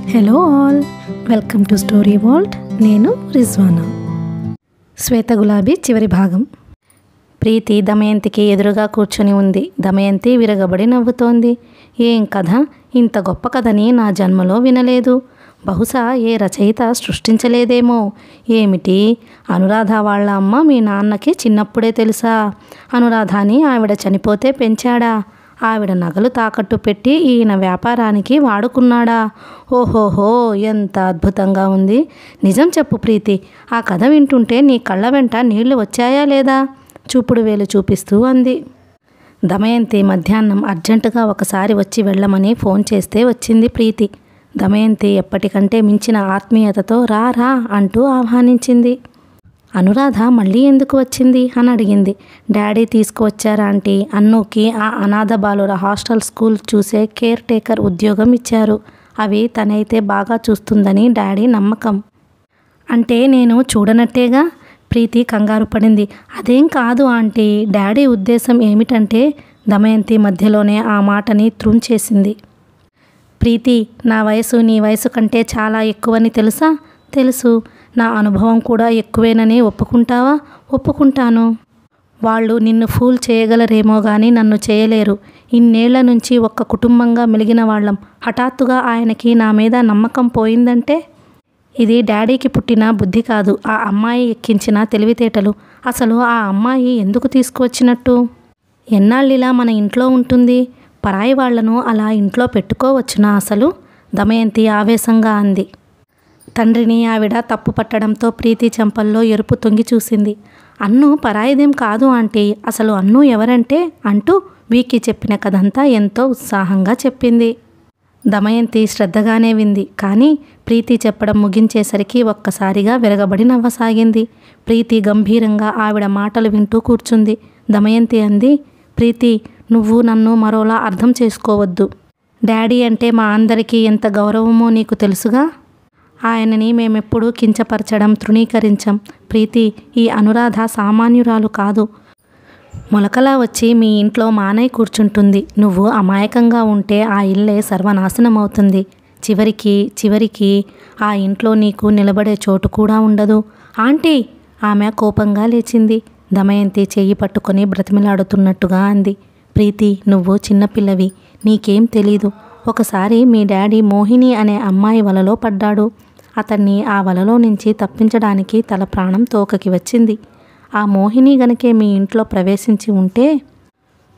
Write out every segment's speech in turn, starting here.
Hello all, welcome to story world. నేను రిజ్వానా. శ్వేత గులాబీ చివరి భాగం. ప్రీతి దమయంతికి ఎదురుగా కూర్చొని ఉంది. దమయంతి విరగబడి నవ్వుతోంది. ఏం కథ! ఇంత గొప్ప కథని నా జన్మలో వినలేదు. బహుశా ఏ రచయిత సృష్టించలేదేమో. ఏమిటి, అనురాధ వాళ్ళ అమ్మ మీ నాన్నకి చిన్నప్పుడే తెలుసా? అనురాధని ఆవిడ చనిపోతే పెంచాడా? ఆవిడ నగలు తాకట్టు పెట్టి ఈయన వ్యాపారానికి వాడుకున్నాడా? ఓహోహో, ఎంత అద్భుతంగా ఉంది! నిజం చెప్పు ప్రీతి, ఆ కథ వింటుంటే నీ కళ్ళ వెంట నీళ్లు వచ్చాయా లేదా? చూపుడు వేలు చూపిస్తూ అంది. దమయంతి మధ్యాహ్నం అర్జెంటుగా ఒకసారి వచ్చి వెళ్ళమని ఫోన్ చేస్తే వచ్చింది ప్రీతి. దమయంతి ఎప్పటికంటే మించిన ఆత్మీయతతో రా రా అంటూ ఆహ్వానించింది. అనురాధ మళ్ళీ ఎందుకు వచ్చింది అని అడిగింది. Daddy తీసుకువచ్చారా aunty? అన్నుకి ఆ అనాథ బాలుర హాస్టల్ స్కూల్ చూసే కేర్ టేకర్ ఉద్యోగం ఇచ్చారు. అవి తనైతే బాగా చూస్తుందని డాడీ నమ్మకం. అంటే నేను చూడనట్టేగా? ప్రీతి కంగారు పడింది. అదేం కాదు ఆంటీ, డాడీ ఉద్దేశం ఏమిటంటే. దమయంతి మధ్యలోనే ఆ మాటని త్రుంచేసింది. ప్రీతి, నా వయసు నీ వయసు కంటే చాలా ఎక్కువని తెలుసా? తెలుసు. నా అనుభవం కూడా ఎక్కువేనని ఒప్పుకుంటావా? ఒప్పుకుంటాను. వాళ్ళు నిన్ను ఫూల్ చేయగలరేమో కానీ నన్ను చేయలేరు. ఇన్నేళ్ల నుంచి ఒక్క కుటుంబంగా మెలిగిన వాళ్ళం. హఠాత్తుగా ఆయనకి నా మీద నమ్మకం పోయిందంటే? ఇది డాడీకి పుట్టిన బుద్ధి కాదు, ఆ అమ్మాయి ఎక్కించిన తెలివితేటలు. అసలు ఆ అమ్మాయి ఎందుకు తీసుకువచ్చినట్టు? ఎన్నాళ్ళిలా మన ఇంట్లో ఉంటుంది? పరాయి వాళ్లను అలా ఇంట్లో పెట్టుకోవచ్చునా అసలు? దమయంతి ఆవేశంగా అంది. తండ్రిని ఆవిడ తప్పు పట్టడంతో ప్రీతి చెంపల్లో ఎరుపు తొంగి చూసింది. అన్ను పరాయిదేం కాదు ఆంటీ, అసలు అన్ను ఎవరంటే అంటూ వీకి చెప్పిన కథంతా ఎంతో ఉత్సాహంగా చెప్పింది. దమయంతి శ్రద్ధగానే వింది. కానీ ప్రీతి చెప్పడం ముగించేసరికి ఒక్కసారిగా విరగబడి నవ్వసాగింది. ప్రీతి గంభీరంగా ఆవిడ మాటలు వింటూ కూర్చుంది. దమయంతి అంది, ప్రీతి, నువ్వు నన్ను మరోలా అర్థం చేసుకోవద్దు. డాడీ అంటే మా అందరికీ ఎంత గౌరవమో నీకు తెలుసుగా. ఆయనని మేమెప్పుడూ కించపరచడం, తృణీకరించం. ప్రీతి, ఈ అనురాధ సామాన్యురాలు కాదు. మొలకలా వచ్చి మీ ఇంట్లో మానై కూర్చుంటుంది. నువ్వు అమాయకంగా ఉంటే ఆ ఇల్లే సర్వనాశనమవుతుంది. చివరికి ఆ ఇంట్లో నీకు నిలబడే చోటు కూడా ఉండదు. ఆంటీ! ఆమె కోపంగా లేచింది. దమయంతి చెయ్యి పట్టుకొని బ్రతిమిలాడుతున్నట్టుగా అంది. ప్రీతి, నువ్వు చిన్నపిల్లవి, నీకేం తెలీదు. ఒకసారి మీ డాడీ మోహిని అనే అమ్మాయి వలలో పడ్డాడు. అతన్ని ఆ వలలో నుంచి తప్పించడానికి తల ప్రాణం తోకకి వచ్చింది. ఆ మోహిని గనకే మీ ఇంట్లో ప్రవేశించి ఉంటే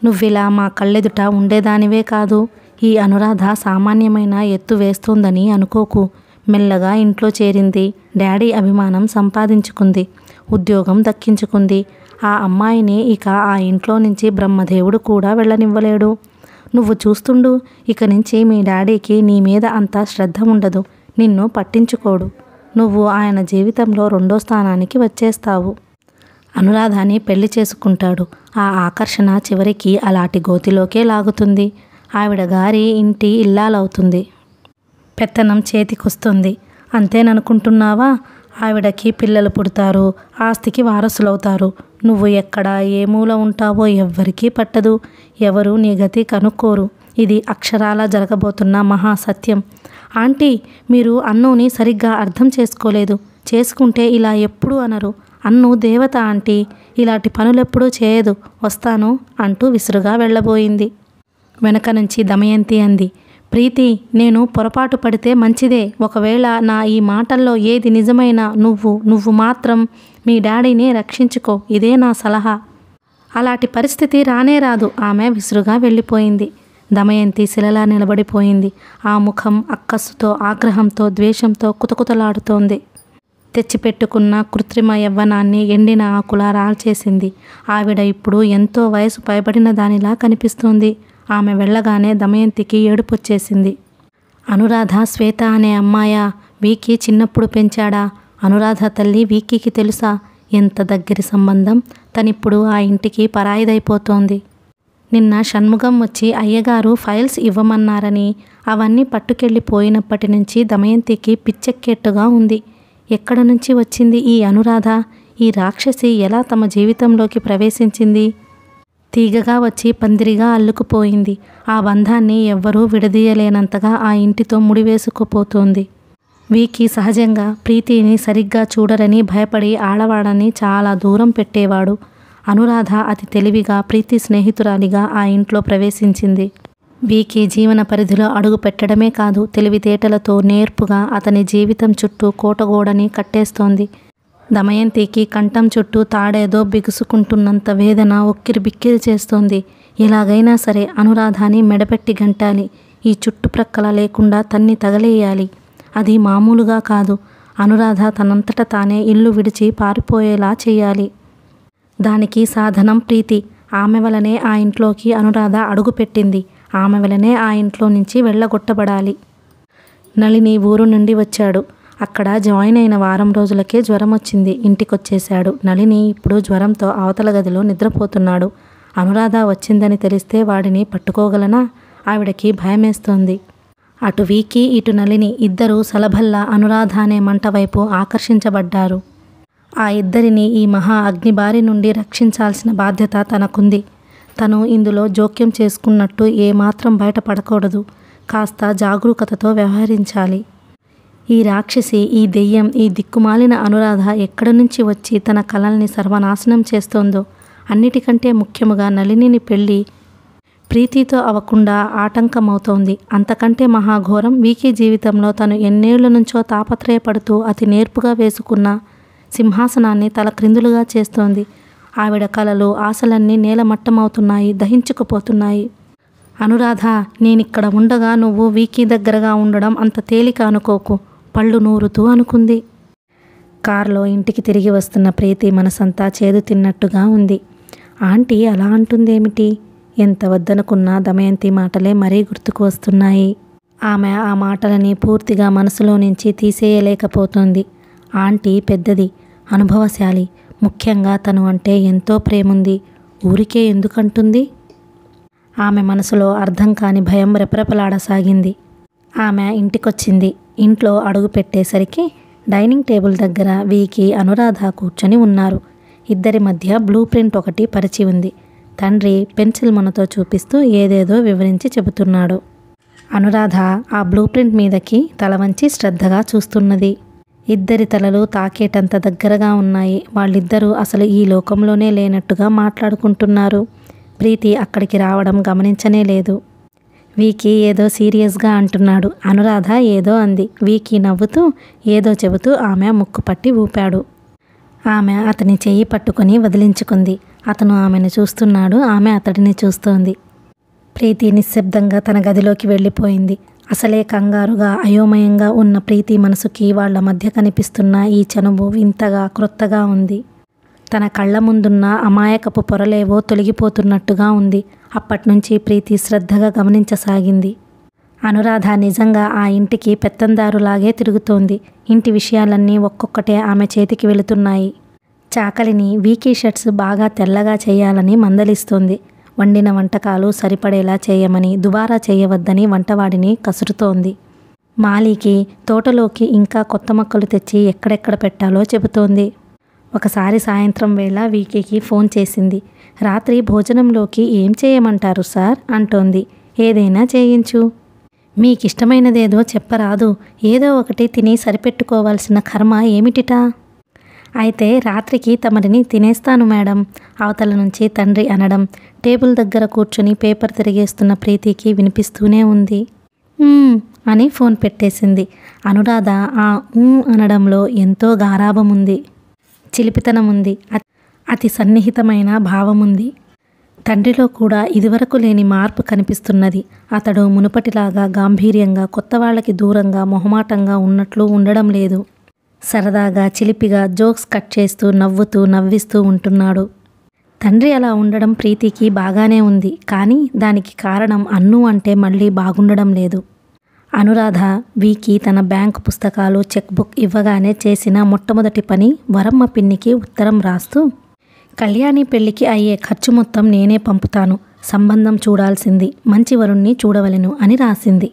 నువ్విలా మా కళ్ళెదుట ఉండేదానివే కాదు. ఈ అనురాధ సామాన్యమైన ఎత్తు వేస్తోందని అనుకోకు. మెల్లగా ఇంట్లో చేరింది. డాడీ అభిమానం సంపాదించుకుంది. ఉద్యోగం దక్కించుకుంది. ఆ అమ్మాయిని ఇక ఆ ఇంట్లో నుంచి బ్రహ్మదేవుడు కూడా వెళ్ళనివ్వలేడు. నువ్వు చూస్తుండు, ఇక నుంచి మీ డాడీకి నీ మీద అంత శ్రద్ధ ఉండదు. నిన్ను పట్టించుకోడు. నువ్వు ఆయన జీవితంలో 2వ స్థానానికి వచ్చేస్తావు. అనురాధని పెళ్లి చేసుకుంటాడు. ఆ ఆకర్షణ చివరికి అలాంటి గోతిలోకే లాగుతుంది. ఆవిడ గారి ఇంటి ఇల్లాలవుతుంది. పెత్తనం చేతికొస్తుంది. అంతేననుకుంటున్నావా? ఆవిడకి పిల్లలు పుడతారు, ఆస్తికి వారసులవుతారు. నువ్వు ఎక్కడ ఏ మూల ఉంటావో ఎవ్వరికీ పట్టదు. ఎవరు నీ గతి కనుక్కోరు. ఇది అక్షరాలా జరగబోతున్న మహాసత్యం. ఆంటీ, మీరు అన్నుని సరిగ్గా అర్థం చేసుకోలేదు. చేసుకుంటే ఇలా ఎప్పుడూ అనరు. అన్ను దేవత ఆంటీ, ఇలాంటి పనులెప్పుడూ చేయదు. వస్తాను అంటూ విసురుగా వెళ్ళబోయింది. వెనక నుంచి దమయంతి అంది, ప్రీతి, నేను పొరపాటు పడితే మంచిదే. ఒకవేళ నా ఈ మాటల్లో ఏది నిజమైనా నువ్వు మాత్రం మీ డాడీని రక్షించుకో. ఇదే నా సలహా. అలాంటి పరిస్థితి రానే రాదు. ఆమె విసురుగా వెళ్ళిపోయింది. దమయంతి శిలలా నిలబడిపోయింది. ఆ ముఖం అక్కస్సుతో, ఆగ్రహంతో, ద్వేషంతో కుతకుతలాడుతోంది. తెచ్చిపెట్టుకున్న కృత్రిమ యవ్వనాన్ని ఎండిన ఆకులా రాల్చేసింది. ఆవిడ ఇప్పుడు ఎంతో వయసు పైబడిన దానిలా కనిపిస్తోంది. ఆమె వెళ్ళగానే దమయంతికి ఏడుపొచ్చేసింది. అనురాధ శ్వేత అనే అమ్మాయా? వీకి చిన్నప్పుడు పెంచాడా? అనురాధ తల్లి వీకీకి తెలుసా? ఎంత దగ్గరి సంబంధం. తనిప్పుడు ఆ ఇంటికి పరాయిదైపోతోంది. నిన్న షణ్ముగం వచ్చి అయ్యగారు ఫైల్స్ ఇవ్వమన్నారని అవన్నీ పట్టుకెళ్ళిపోయినప్పటి నుంచి దమయంతికి పిచ్చెక్కేట్టుగా ఉంది. ఎక్కడ నుంచి వచ్చింది ఈ అనురాధ? ఈ రాక్షసి ఎలా తమ జీవితంలోకి ప్రవేశించింది? తీగగా వచ్చి పందిరిగా అల్లుకుపోయింది. ఆ బంధాన్ని ఎవ్వరూ విడదీయలేనంతగా ఆ ఇంటితో ముడివేసుకుపోతోంది. వీకి సహజంగా ప్రీతిని సరిగ్గా చూడరని భయపడి ఆడవాడని చాలా దూరం పెట్టేవాడు. అనురాధ అతి తెలివిగా ప్రీతి స్నేహితురాలిగా ఆ ఇంట్లో ప్రవేశించింది. వీకి జీవన పరిధిలో అడుగు పెట్టడమే కాదు, తెలివితేటలతో నేర్పుగా అతని జీవితం చుట్టూ కోటగోడని కట్టేస్తోంది. దమయంతికి కంఠం చుట్టూ తాడేదో బిగుసుకుంటున్నంత వేదన ఉక్కిరి బిక్కిరి చేస్తోంది. ఎలాగైనా సరే అనురాధాని మెడపెట్టి గంటాలి. ఈ చుట్టుప్రక్కల లేకుండా తన్ని తగలేయాలి. అది మామూలుగా కాదు. అనురాధ తనంతట తానే ఇల్లు విడిచి పారిపోయేలా చేయాలి. దానికి సాధనం ప్రీతి. ఆమె వలనే ఆ ఇంట్లోకి అనురాధ అడుగుపెట్టింది. ఆమె వలనే ఆ ఇంట్లో నుంచి వెళ్ళగొట్టబడాలి. నళిని ఊరు నుండి వచ్చాడు. అక్కడ జాయిన్ అయిన వారం రోజులకే జ్వరం వచ్చింది. ఇంటికొచ్చేశాడు. నళిని ఇప్పుడు జ్వరంతో అవతల గదిలో నిద్రపోతున్నాడు. అనురాధ వచ్చిందని తెలిస్తే వాడిని పట్టుకోగలనా? ఆవిడకి భయమేస్తోంది. అటు వీకి ఇటు నళిని ఇద్దరూ సలభల్లా అనురాధ అనే మంట వైపు ఆకర్షించబడ్డారు. ఆ ఇద్దరిని ఈ మహా అగ్నిబారి నుండి రక్షించాల్సిన బాధ్యత తనకుంది. తను ఇందులో జోక్యం చేసుకున్నట్టు ఏమాత్రం బయటపడకూడదు. కాస్త జాగరూకతతో వ్యవహరించాలి. ఈ రాక్షసి, ఈ దెయ్యం, ఈ దిక్కుమాలిన అనురాధ ఎక్కడి నుంచి వచ్చి తన కలల్ని సర్వనాశనం చేస్తోందో, అన్నిటికంటే ముఖ్యముగా నళినిని పెళ్ళి ప్రీతితో అవ్వకుండా ఆటంకమవుతోంది. అంతకంటే మహాఘోరం, వీకి జీవితంలో తను ఎన్నేళ్ల నుంచో తాపత్రయపడుతూ అతి నేర్పుగా వేసుకున్న సింహాసనాన్ని తల క్రిందులుగా చేస్తోంది. ఆవిడ కలలు, ఆశలన్నీ నేలమట్టమవుతున్నాయి, దహించుకుపోతున్నాయి. అనురాధ, నేనిక్కడ ఉండగా నువ్వు వీకి దగ్గరగా ఉండడం అంత తేలిక అనుకోకు, పళ్ళు నూరుతూ అనుకుంది. కారులో ఇంటికి తిరిగి వస్తున్న ప్రీతి మనసంతా చేదు తిన్నట్టుగా ఉంది. ఆంటీ అలా అంటుందేమిటి? ఎంత వద్దనుకున్నా దమయంతి మాటలే మరీ గుర్తుకు వస్తున్నాయి. ఆమె ఆ మాటలని పూర్తిగా మనసులో నుంచి తీసేయలేకపోతోంది. ఆంటీ పెద్దది, అనుభవశాలి. ముఖ్యంగా తను అంటే ఎంతో ప్రేముంది. ఊరికే ఎందుకంటుంది? ఆమె మనసులో అర్థం కాని భయం రెపరెపలాడసాగింది. ఆమె ఇంటికొచ్చింది. ఇంట్లో అడుగు పెట్టేసరికి డైనింగ్ టేబుల్ దగ్గర వీకి, అనురాధ కూర్చొని ఉన్నారు. ఇద్దరి మధ్య బ్లూ ప్రింట్ ఒకటి పరిచి ఉంది. తండ్రి పెన్సిల్ మొనతో చూపిస్తూ ఏదేదో వివరించి చెబుతున్నాడు. అనురాధ ఆ బ్లూ ప్రింట్ మీదకి తల వంచి శ్రద్ధగా చూస్తున్నది. ఇద్దరి తలలు తాకేటంత దగ్గరగా ఉన్నాయి. వాళ్ళిద్దరూ అసలు ఈ లోకంలోనే లేనట్టుగా మాట్లాడుకుంటున్నారు. ప్రీతి అక్కడికి రావడం గమనించనే లేదు. వీకి ఏదో సీరియస్గా అంటున్నాడు. అనురాధ ఏదో అంది. వీకి నవ్వుతూ ఏదో చెబుతూ ఆమె ముక్కు పట్టి ఊపాడు. ఆమె అతని చెయ్యి పట్టుకొని వదిలించుకుంది. అతను ఆమెను చూస్తున్నాడు. ఆమె అతడిని చూస్తోంది. ప్రీతి నిశ్శబ్దంగా తన గదిలోకి వెళ్ళిపోయింది. అసలే కంగారుగా అయోమయంగా ఉన్న ప్రీతి మనసుకి వాళ్ల మధ్య కనిపిస్తున్న ఈ చనువు వింతగా క్రొత్తగా ఉంది. తన కళ్ళ ముందున్న అమాయకపు పొరలేవో తొలగిపోతున్నట్టుగా ఉంది. అప్పట్నుంచి ప్రీతి శ్రద్ధగా గమనించసాగింది. అనురాధ నిజంగా ఆ ఇంటికి పెత్తందారులాగే తిరుగుతోంది. ఇంటి విషయాలన్నీ ఒక్కొక్కటే ఆమె చేతికి వెళుతున్నాయి. చాకలిని వీకీ షర్ట్స్ బాగా తెల్లగా చేయాలని మందలిస్తోంది. వండిన వంటకాలు సరిపడేలా చేయమని, దుబారా చేయవద్దని వంటవాడిని కసురుతోంది. మాలీకి తోటలోకి ఇంకా కొత్త మొక్కలు తెచ్చి ఎక్కడెక్కడ పెట్టాలో చెబుతోంది. ఒకసారి సాయంత్రం వేళ వీకీకి ఫోన్ చేసింది. రాత్రి భోజనంలోకి ఏం చేయమంటారు సార్ అంటోంది. ఏదైనా చేయించు. మీకిష్టమైనదేదో చెప్పరాదు. ఏదో ఒకటి తిని సరిపెట్టుకోవాల్సిన కర్మ ఏమిటిటా? అయితే రాత్రికి తమరిని తినేస్తాను మేడం, అవతల నుంచి తండ్రి అనడం టేబుల్ దగ్గర కూర్చుని పేపర్ తిరిగేస్తున్న ప్రీతికి వినిపిస్తూనే ఉంది. అని ఫోన్ పెట్టేసింది. అనురాధ ఆ అనడంలో ఎంతో గారాబం ఉంది, చిలిపితనం ఉంది, అతి సన్నిహితమైన భావముంది. తండ్రిలో కూడా ఇదివరకు లేని మార్పు కనిపిస్తున్నది. అతడు మునుపటిలాగా గాంభీర్యంగా, కొత్త వాళ్ళకి దూరంగా, మొహమాటంగా ఉన్నట్లు ఉండడం లేదు. సరదాగా, చిలిపిగా జోక్స్ కట్ చేస్తూ, నవ్వుతూ, నవ్విస్తూ ఉంటున్నాడు. తండ్రి అలా ఉండడం ప్రీతికి బాగానే ఉంది. కానీ దానికి కారణం అన్ను అంటే మళ్ళీ బాగుండడం లేదు. అనురాధ వీకి తన బ్యాంకు పుస్తకాలు, చెక్ బుక్ ఇవ్వగానే చేసిన మొట్టమొదటి పని వరమ్మ పిన్నికి ఉత్తరం రాస్తూ, కళ్యాణి పెళ్లికి అయ్యే ఖర్చు మొత్తం నేనే పంపుతాను, సంబంధం చూడాల్సింది, మంచి వరుణ్ణి చూడవలెను అని రాసింది.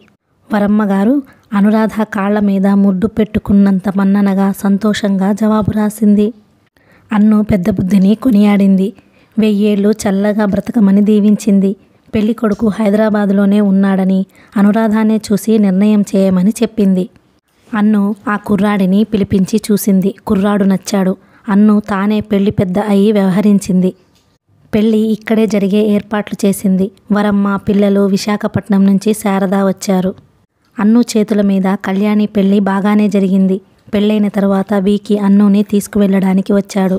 వరమ్మగారు అనురాధ కాళ్ల మీద ముడ్డు పెట్టుకున్నంత మన్ననగా, సంతోషంగా జవాబు రాసింది. అన్ను పెద్ద బుద్ధిని కొనియాడింది. 1000 ఏళ్ళు చల్లగా బ్రతకమని దీవించింది. పెళ్లి కొడుకు హైదరాబాదులోనే ఉన్నాడని అనురాధానే చూసి నిర్ణయం చేయమని చెప్పింది. అన్ను ఆ కుర్రాడిని పిలిపించి చూసింది. కుర్రాడు నచ్చాడు. అన్ను తానే పెళ్లి పెద్ద అయి వ్యవహరించింది. పెళ్లి ఇక్కడే జరిగే ఏర్పాట్లు చేసింది. వరమ్మ, పిల్లలు విశాఖపట్నం నుంచి శారద వచ్చారు. అన్ను చేతుల మీద కళ్యాణి పెళ్లి బాగానే జరిగింది. పెళ్ళైన తర్వాత వీకి అన్నుని తీసుకువెళ్ళడానికి వచ్చాడు.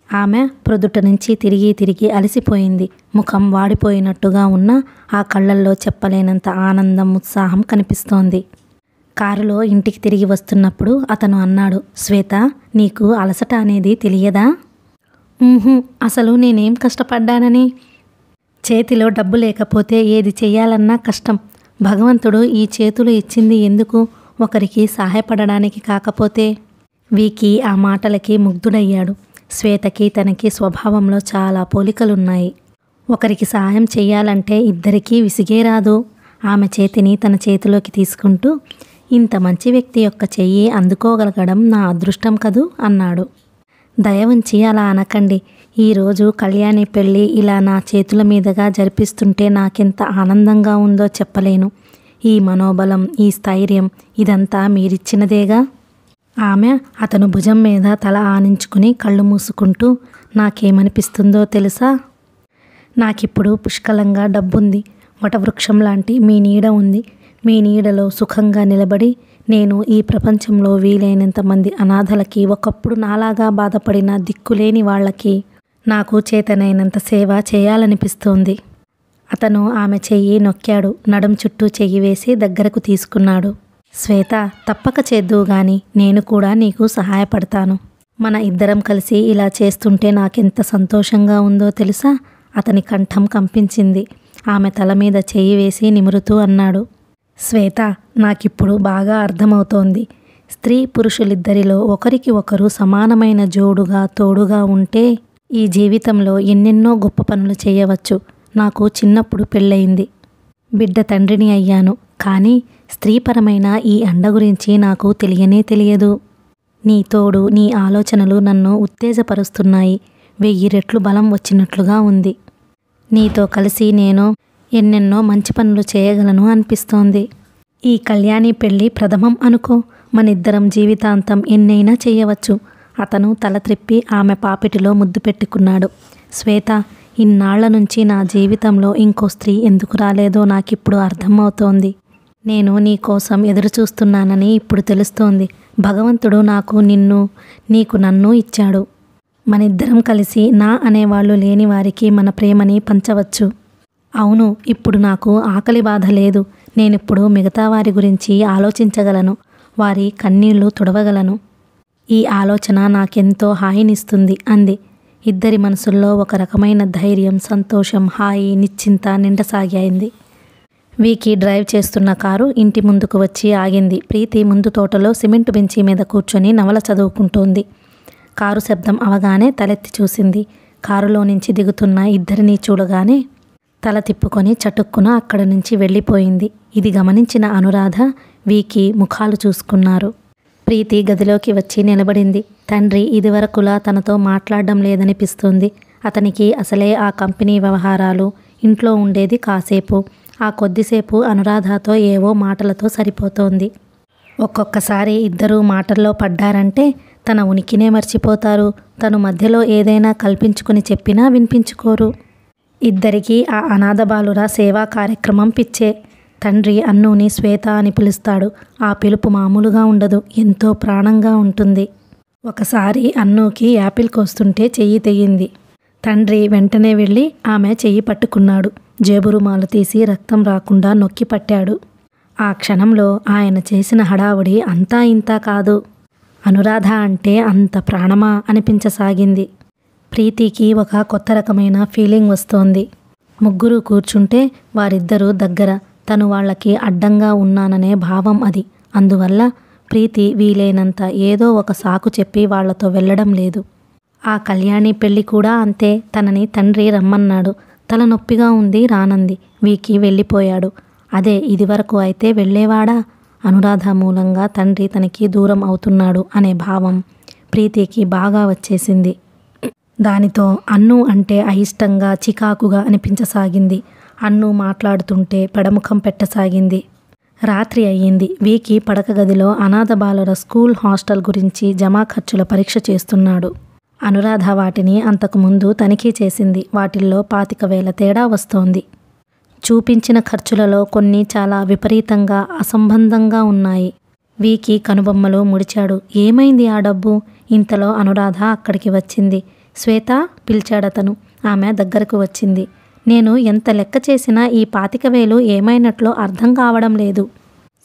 ఆమె ప్రొద్దుట నుంచి తిరిగి అలసిపోయింది. ముఖం వాడిపోయినట్టుగా ఉన్న ఆ కళ్ళల్లో చెప్పలేనంత ఆనందం, ఉత్సాహం కనిపిస్తోంది. కారులో ఇంటికి తిరిగి వస్తున్నప్పుడు అతను అన్నాడు, శ్వేత, నీకు అలసట అనేది తెలియదా? అసలు నేనేం కష్టపడ్డానని. చేతిలో డబ్బు లేకపోతే ఏది చెయ్యాలన్నా కష్టం. భగవంతుడు ఈ చేతులు ఇచ్చింది ఎందుకు? ఒకరికి సహాయపడడానికి కాకపోతే. వీకి ఆ మాటలకి ముగ్ధుడయ్యాడు. శ్వేతకి తనకి స్వభావంలో చాలా పోలికలున్నాయి. ఒకరికి సహాయం చెయ్యాలంటే ఇద్దరికీ విసిగే రాదు. ఆమె చేతిని తన చేతిలోకి తీసుకుంటూ, ఇంత మంచి వ్యక్తి యొక్క చెయ్యి అందుకోగలగడం నా అదృష్టం కదూ అన్నాడు. దయ ఉంచి అలా అనకండి. ఈరోజు కళ్యాణి పెళ్ళి ఇలా నా చేతుల మీదుగా జరిపిస్తుంటే నాకెంత ఆనందంగా ఉందో చెప్పలేను. ఈ మనోబలం, ఈ స్థైర్యం ఇదంతా మీరిచ్చినదేగా. ఆమె అతను భుజం మీద తల ఆనించుకుని కళ్ళు మూసుకుంటూ, నాకేమనిపిస్తుందో తెలుసా? నాకిప్పుడు పుష్కలంగా డబ్బుంది. వటవృక్షం లాంటి మీ నీడ ఉంది. మీ నీడలో సుఖంగా నిలబడి నేను ఈ ప్రపంచంలో వీలైనంత మంది అనాథలకి, ఒకప్పుడు నాలాగా బాధపడిన దిక్కులేని వాళ్ళకి నాకు చేతనైనంత సేవ చేయాలనిపిస్తోంది. అతను ఆమె చెయ్యి నొక్కాడు. నడుం చుట్టూ చెయ్యి వేసి దగ్గరకు తీసుకున్నాడు. శ్వేత, తప్పక చేద్దువు గాని నేను కూడా నీకు సహాయపడతాను. మన ఇద్దరం కలిసి ఇలా చేస్తుంటే నాకెంత సంతోషంగా ఉందో తెలుసా? అతని కంఠం కంపించింది. ఆమె తల మీద చెయ్యి వేసి నిమురుతూ అన్నాడు, శ్వేత, నాకిప్పుడు బాగా అర్థమవుతోంది. స్త్రీ పురుషులిద్దరిలో ఒకరికి ఒకరు సమానమైన జోడుగా, తోడుగా ఉంటే ఈ జీవితంలో ఎన్నెన్నో గొప్ప పనులు చేయవచ్చు. నాకు చిన్నప్పుడు పెళ్ళయింది. బిడ్డ తండ్రిని అయ్యాను. కానీ స్త్రీపరమైన ఈ అండ గురించి నాకు తెలియనే తెలియదు. నీ తోడు, నీ ఆలోచనలు నన్ను ఉత్తేజపరుస్తున్నాయి. 1000 రెట్లు బలం వచ్చినట్లుగా ఉంది. నీతో కలిసి నేను ఎన్నెన్నో మంచి పనులు చేయగలను అనిపిస్తోంది. ఈ కళ్యాణి పెళ్ళి ప్రథమం అనుకో. మనిద్దరం జీవితాంతం ఎన్నైనా చేయవచ్చు. అతను తల త్రిప్పి ఆమె పాపిటిలో ముద్దు పెట్టుకున్నాడు. శ్వేత, ఇన్నాళ్ల నుంచి నా జీవితంలో ఇంకో స్త్రీ ఎందుకు రాలేదో నాకిప్పుడు అర్థమవుతోంది. నేను నీ కోసం ఎదురుచూస్తున్నానని ఇప్పుడు తెలుస్తోంది. భగవంతుడు నాకు నిన్ను, నీకు నన్ను ఇచ్చాడు. మనిద్దరం కలిసి నా అనేవాళ్ళు లేని వారికి మన ప్రేమని పంచవచ్చు. అవును, ఇప్పుడు నాకు ఆకలి బాధ లేదు. నేనిప్పుడు మిగతా వారి గురించి ఆలోచించగలను. వారి కన్నీళ్లు తుడవగలను. ఈ ఆలోచన నాకెంతో హాయినిస్తుంది అంది. ఇద్దరి మనసుల్లో ఒక రకమైన ధైర్యం, సంతోషం, హాయి, నిశ్చింత నిండసాగింది. వీకి డ్రైవ్ చేస్తున్న కారు ఇంటి ముందుకు వచ్చి ఆగింది. ప్రీతి ముందు తోటలో సిమెంటు బెంచి మీద కూర్చొని నవల చదువుకుంటోంది. కారు శబ్దం అవగానే తలెత్తి చూసింది. కారులో నుంచి దిగుతున్న ఇద్దరినీ చూడగానే తల తిప్పుకొని చటుక్కున అక్కడి నుంచి వెళ్ళిపోయింది. ఇది గమనించిన అనురాధ, వీకి ముఖాలు చూసుకున్నారు. ప్రీతి గదిలోకి వచ్చి నిలబడింది. తండ్రి ఇదివరకులా తనతో మాట్లాడడం లేదనిపిస్తుంది. అతనికి అసలే ఆ కంపెనీ వ్యవహారాలు, ఇంట్లో ఉండేది కాసేపు. ఆ కొద్దిసేపు అనురాధతో ఏవో మాటలతో సరిపోతోంది. ఒక్కొక్కసారి ఇద్దరూ మాటల్లో పడ్డారంటే తన ఉనికినే మర్చిపోతారు. తను మధ్యలో ఏదైనా కల్పించుకుని చెప్పినా వినిపించుకోరు. ఇద్దరికీ ఆ అనాథ బాలుర సేవా కార్యక్రమం పిచ్చే. తండ్రి అన్నుని శ్వేత అని పిలుస్తాడు. ఆ పిలుపు మామూలుగా ఉండదు, ఎంతో ప్రాణంగా ఉంటుంది. ఒకసారి అన్నుకి యాపిల్ కోస్తుంటే చెయ్యి తెగింది. తండ్రి వెంటనే వెళ్ళి ఆమె చెయ్యి పట్టుకున్నాడు. జేబు రుమాలు తీసి రక్తం రాకుండా నొక్కి పట్టాడు. ఆ క్షణంలో ఆయన చేసిన హడావుడి అంతా ఇంతా కాదు. అనురాధ అంటే అంత ప్రాణమా అనిపించసాగింది. ప్రీతికి ఒక కొత్త రకమైన ఫీలింగ్ వస్తోంది. ముగ్గురు కూర్చుంటే వారిద్దరూ దగ్గర, తను వాళ్ళకి అడ్డంగా ఉన్నాననే భావం అది. అందువల్ల ప్రీతి వీలైనంత ఏదో ఒక సాకు చెప్పి వాళ్లతో వెళ్ళడం లేదు. ఆ కళ్యాణి పెళ్లి కూడా అంతే. తనని తండ్రి రమ్మన్నాడు. తలనొప్పిగా ఉంది, రానంది. వీకి వెళ్ళిపోయాడు. అదే ఇదివరకు అయితే వెళ్ళేవాడా? అనురాధ మూలంగా తండ్రి తనకి దూరం అవుతున్నాడు అనే భావం ప్రీతికి బాగా వచ్చేసింది. దానితో అన్ను అంటే అయిష్టంగా చికాకుగా అనిపించసాగింది. అన్ను మాట్లాడుతుంటే పెడముఖం పెట్టసాగింది. రాత్రి అయ్యింది. వీకి పడక గదిలో అనాథ బాలుర స్కూల్ హాస్టల్ గురించి జమా ఖర్చుల పరీక్ష చేస్తున్నాడు. అనురాధ వాటిని అంతకుముందు తనిఖీ చేసింది. వాటిల్లో 25,000 తేడా వస్తోంది. చూపించిన ఖర్చులలో కొన్ని చాలా విపరీతంగా అసంబంధంగా ఉన్నాయి. వీకి కనుబొమ్మలు ముడిచాడు. ఏమైంది ఆ డబ్బు? ఇంతలో అనురాధ అక్కడికి వచ్చింది. శ్వేత పిలిచాడతను. ఆమె దగ్గరకు వచ్చింది. నేను ఎంత లెక్క చేసినా ఈ 25,000 ఏమైనట్లో అర్థం కావడం లేదు.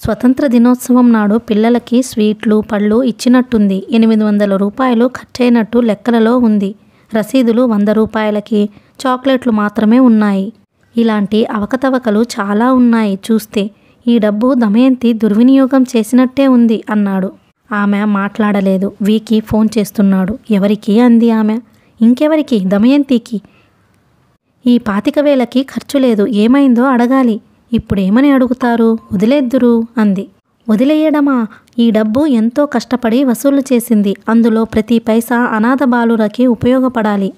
స్వతంత్ర దినోత్సవం నాడు పిల్లలకి స్వీట్లు పళ్ళు ఇచ్చినట్టుంది. 800 రూపాయలు ఖర్చయినట్టు లెక్కలలో ఉంది. రసీదులు 100 రూపాయలకి చాక్లెట్లు మాత్రమే ఉన్నాయి. ఇలాంటి అవకతవకలు చాలా ఉన్నాయి చూస్తే. ఈ డబ్బు దమయంతి దుర్వినియోగం చేసినట్టే ఉంది అన్నాడు. ఆమె మాట్లాడలేదు. వీకి ఫోన్ చేస్తున్నాడు. ఎవరికి అంది ఆమె. ఇంకెవరికి? దమయంతికి. ఈ 25,000కి ఖర్చు లేదు. ఏమైందో అడగాలి. ఇప్పుడేమని అడుగుతారు? వదిలేద్దురు అంది. వదిలేయడమా? ఈ డబ్బు ఎంతో కష్టపడి వసూలు చేసింది. అందులో ప్రతి పైసా అనాథ బాలురకి ఉపయోగపడాలి.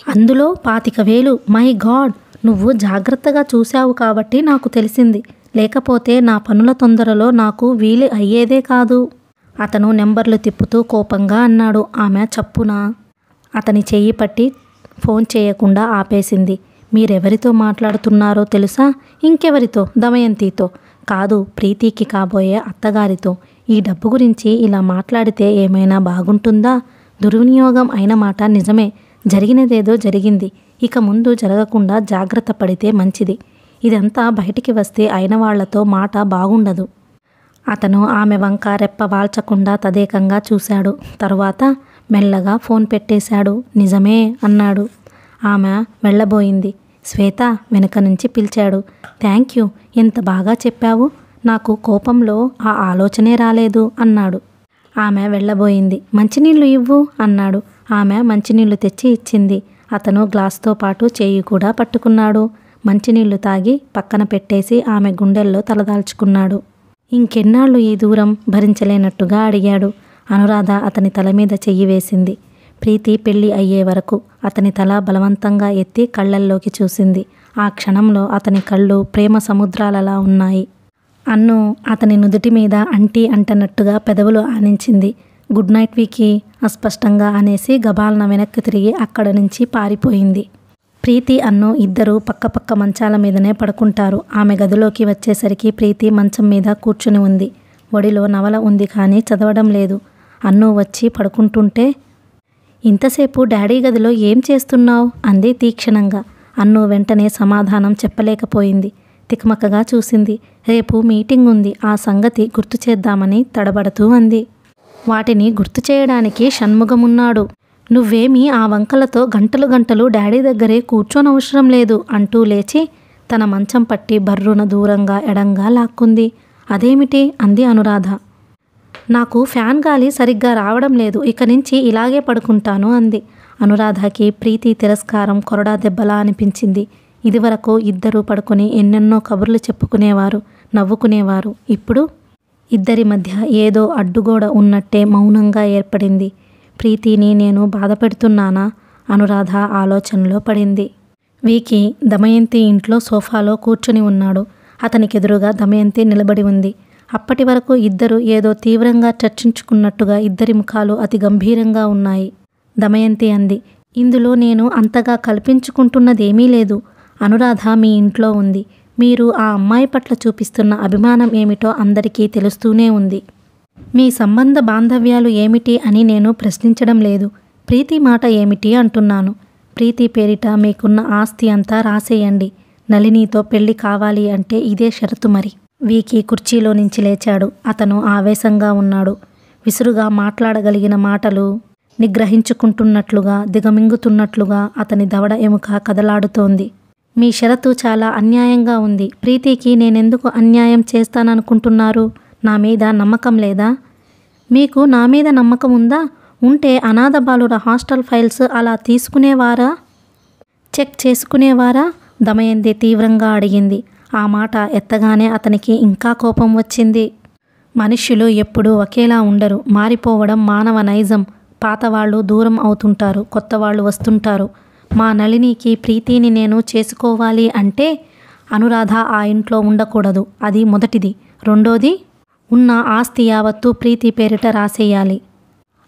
అందులో 25,000. మై గాడ్, నువ్వు జాగ్రత్తగా చూశావు కాబట్టి నాకు తెలిసింది. లేకపోతే నా పనుల తొందరలో నాకు వీలు అయ్యేదే కాదు. అతను నెంబర్లు తిప్పుతూ కోపంగా అన్నాడు. ఆమె చప్పున అతని చెయ్యి పట్టి ఫోన్ చేయకుండా ఆపేసింది. మీరెవరితో మాట్లాడుతున్నారో తెలుసా? ఇంకెవరితో? దమయంతితో. కాదు, ప్రీతికి కాబోయే అత్తగారితో. ఈ డబ్బు గురించి ఇలా మాట్లాడితే ఏమైనా బాగుంటుందా? దుర్వినియోగం అయిన మాట నిజమే. జరిగినదేదో జరిగింది. ఇక ముందు జరగకుండా జాగ్రత్త పడితే మంచిది. ఇదంతా బయటికి వస్తే అయిన వాళ్లతో మాట బాగుండదు. అతను ఆమె వంక రెప్ప వాల్చకుండా తదేకంగా చూశాడు. తరువాత మెల్లగా ఫోన్ పెట్టేశాడు. నిజమే అన్నాడు. ఆమె వెళ్ళబోయింది. శ్వేత వెనుక నుంచి పిలిచాడు. థ్యాంక్ యూ, ఎంత బాగా చెప్పావు. నాకు కోపంలో ఆ ఆలోచనే రాలేదు అన్నాడు. ఆమె వెళ్ళబోయింది. మంచినీళ్ళు ఇవ్వు అన్నాడు. ఆమె మంచినీళ్లు తెచ్చి ఇచ్చింది. అతను గ్లాస్తో పాటు చేయి కూడా పట్టుకున్నాడు. మంచినీళ్లు తాగి పక్కన పెట్టేసి ఆమె గుండెల్లో తలదాల్చుకున్నాడు. ఇంకెన్నాళ్ళు ఈ దూరం భరించలేనట్టుగా అడిగాడు. అనురాధ అతని తల మీద చెయ్యి వేసింది. ప్రీతి పెళ్లి అయ్యే వరకు అతని తల బలవంతంగా ఎత్తి కళ్ళల్లోకి చూసింది. ఆ క్షణంలో అతని కళ్ళు ప్రేమ సముద్రాలలా ఉన్నాయి. అన్ను అతని నుదుటి మీద అంటనట్టుగా పెదవులు ఆనించింది. గుడ్ నైట్ వీకి అస్పష్టంగా అనేసి గబాలన వెనక్కి తిరిగి అక్కడ నుంచి పారిపోయింది. ప్రీతి అన్ను ఇద్దరూ పక్కపక్క మంచాల మీదనే పడుకుంటారు. ఆమె గదిలోకి వచ్చేసరికి ప్రీతి మంచం మీద కూర్చుని ఉంది. ఒడిలో నవల ఉంది కానీ చదవడం లేదు. అన్ను వచ్చి పడుకుంటుంటే, ఇంతసేపు డాడీ గదిలో ఏం చేస్తున్నావు అంది తీక్షణంగా. అన్ను వెంటనే సమాధానం చెప్పలేకపోయింది. తికమకగా చూసింది. రేపు మీటింగ్ ఉంది, ఆ సంగతి గుర్తు చేద్దామని తడబడుతూ అంది. వాటిని గుర్తు చేయడానికి షణ్ముగమున్నాడు. నువ్వేమీ ఆ వంకలతో గంటలు గంటలు డాడీ దగ్గరే కూర్చోనవసరం లేదు అంటూ లేచి తన మంచం పట్టి బర్రున దూరంగా ఎడంగా లాక్కుంది. అదేమిటి అంది అనురాధ. నాకు ఫ్యాన్ గాలి సరిగ్గా రావడం లేదు, ఇక నుంచి ఇలాగే పడుకుంటాను అంది. అనురాధకి ప్రీతి తిరస్కారం కొరడా దెబ్బలా అనిపించింది. ఇదివరకు ఇద్దరూ పడుకొని ఎన్నెన్నో కబుర్లు చెప్పుకునేవారు, నవ్వుకునేవారు. ఇప్పుడు ఇద్దరి మధ్య ఏదో అడ్డుగోడ ఉన్నట్టే మౌనంగా ఏర్పడింది. ప్రీతిని నేను బాధపెడుతున్నానా? అనురాధ ఆలోచనలో పడింది. వీకి దమయంతి ఇంట్లో సోఫాలో కూర్చుని ఉన్నాడు. అతనికెదురుగా దమయంతి నిలబడి ఉంది. అప్పటి వరకు ఇద్దరు ఏదో తీవ్రంగా చర్చించుకున్నట్టుగా ఇద్దరి ముఖాలు అతి గంభీరంగా ఉన్నాయి. దమయంతి అంది, ఇందులో నేను అంతగా కల్పించుకుంటున్నదేమీ లేదు. అనురాధ మీ ఇంట్లో ఉంది. మీరు ఆ అమ్మాయి పట్ల చూపిస్తున్న అభిమానం ఏమిటో అందరికీ తెలుస్తూనే ఉంది. మీ సంబంధ బాంధవ్యాలు ఏమిటి అని నేను ప్రశ్నించడం లేదు. ప్రీతి మాట ఏమిటి అంటున్నాను. ప్రీతి పేరిట మీకున్న ఆస్తి అంతా రాసేయండి. నళినితో పెళ్లి కావాలి అంటే ఇదే షరతు మరి. వీకి కుర్చీలో నుంచి లేచాడు. అతను ఆవేశంగా ఉన్నాడు. విసురుగా మాట్లాడగలిగిన మాటలు నిగ్రహించుకుంటున్నట్లుగా దిగమింగుతున్నట్లుగా అతని దవడ ఎముక కదలాడుతోంది. మీ షరతు చాలా అన్యాయంగా ఉంది. ప్రీతికి నేనెందుకు అన్యాయం చేస్తాననుకుంటున్నారు? నా మీద నమ్మకం లేదా? మీకు నా మీద నమ్మకం ఉందా? ఉంటే అనాథ బాలుర హాస్టల్ ఫైల్స్ అలా తీసుకునేవారా? చెక్ చేసుకునేవారా? దమయంతి తీవ్రంగా అడిగింది. ఆ మాట ఎత్తగానే అతనికి ఇంకా కోపం వచ్చింది. మనుష్యులు ఎప్పుడూ ఒకేలా ఉండరు. మారిపోవడం మానవ నైజం. పాతవాళ్ళు దూరం అవుతుంటారు, కొత్త వాళ్ళు వస్తుంటారు. మా నళినికి ప్రీతిని నేను చేసుకోవాలి అంటే అనురాధ ఆ ఇంట్లో ఉండకూడదు. అది మొదటిది. రెండోది, ఉన్న ఆస్తి యావత్తు ప్రీతి పేరిట రాసేయాలి.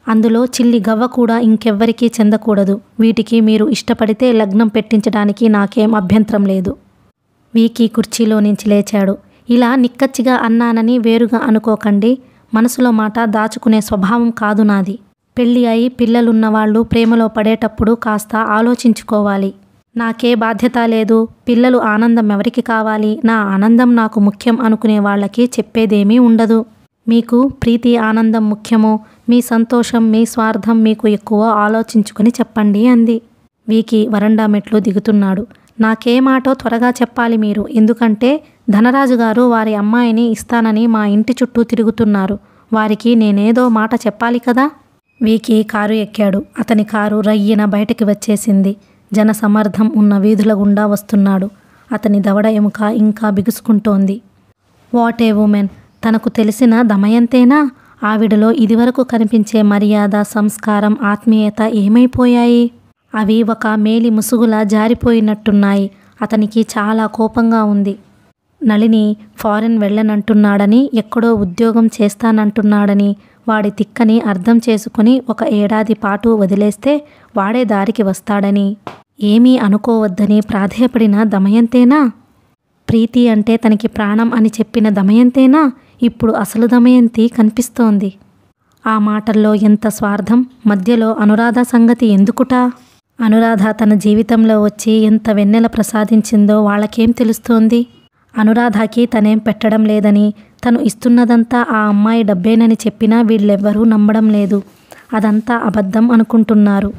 అందులో చిల్లి గవ్వ కూడా ఇంకెవ్వరికీ చెందకూడదు. వీటికి మీరు ఇష్టపడితే లగ్నం పెట్టించడానికి నాకేం అభ్యంతరం లేదు. వీకీ కుర్చీలో నుంచి లేచాడు. ఇలా నిక్కచ్చిగా అన్నానని వేరుగా అనుకోకండి. మనసులో మాట దాచుకునే స్వభావం కాదు నాది. పెళ్ళి అయి పిల్లలున్న వాళ్ళు ప్రేమలో పడేటప్పుడు కాస్త ఆలోచించుకోవాలి. నాకే బాధ్యత లేదు, పిల్లలు ఆనందం ఎవరికి కావాలి, నా ఆనందం నాకు ముఖ్యం అనుకునే వాళ్ళకి చెప్పేదేమీ ఉండదు. మీకు ప్రీతి ఆనందం ముఖ్యమో, మీ సంతోషం, మీ స్వార్థం మీకు ఎక్కువ ఆలోచించుకుని చెప్పండి అంది. వీకీ వరండా మెట్లు దిగుతున్నాడు. నాకే మాటో త్వరగా చెప్పాలి మీరు. ఎందుకంటే ధనరాజు గారు వారి అమ్మాయిని ఇస్తానని మా ఇంటి చుట్టూ తిరుగుతున్నారు. వారికి నేనేదో మాట చెప్పాలి కదా. వీకీ కారు ఎక్కాడు. అతని కారు రయ్యిన బయటికి వచ్చేసింది. జనసమర్థం ఉన్న వీధుల గుండా వస్తున్నాడు. అతని దవడ ఎముక ఇంకా బిగుసుకుంటోంది. What a women! తనకు తెలిసిన దమయంతేనా? ఆవిడలో ఇదివరకు కనిపించే మర్యాద, సంస్కారం, ఆత్మీయత ఏమైపోయాయి? అవి ఒక మేలి ముసుగులా జారిపోయినట్టున్నాయి. అతనికి చాలా కోపంగా ఉంది. నళిని ఫారెన్ వెళ్ళనంటున్నాడని, ఎక్కడో ఉద్యోగం చేస్తానంటున్నాడని, వాడి తిక్కని అర్థం చేసుకుని 1 ఏడాది పాటు వదిలేస్తే వాడే దారికి వస్తాడని, ఏమీ అనుకోవద్దని ప్రాధేయపడిన దమయంతేనా? ప్రీతి అంటే తనకి ప్రాణం అని చెప్పిన దమయంతేనా? ఇప్పుడు అసలు దమయంతి కనిపిస్తోంది. ఆ మాటల్లో ఎంత స్వార్థం! మధ్యలో అనురాధ సంగతి ఎందుకుటా? అనురాధ తన జీవితంలో వచ్చి ఎంత వెన్నెల ప్రసాదించిందో వాళ్ళకేం తెలుస్తోంది? అనురాధకి తనేం పెట్టడం లేదని, తను ఇస్తున్నదంతా ఆ అమ్మాయి డబ్బేనని చెప్పినా వీళ్ళెవ్వరూ నమ్మడం లేదు. అదంతా అబద్ధం అనుకుంటున్నారు.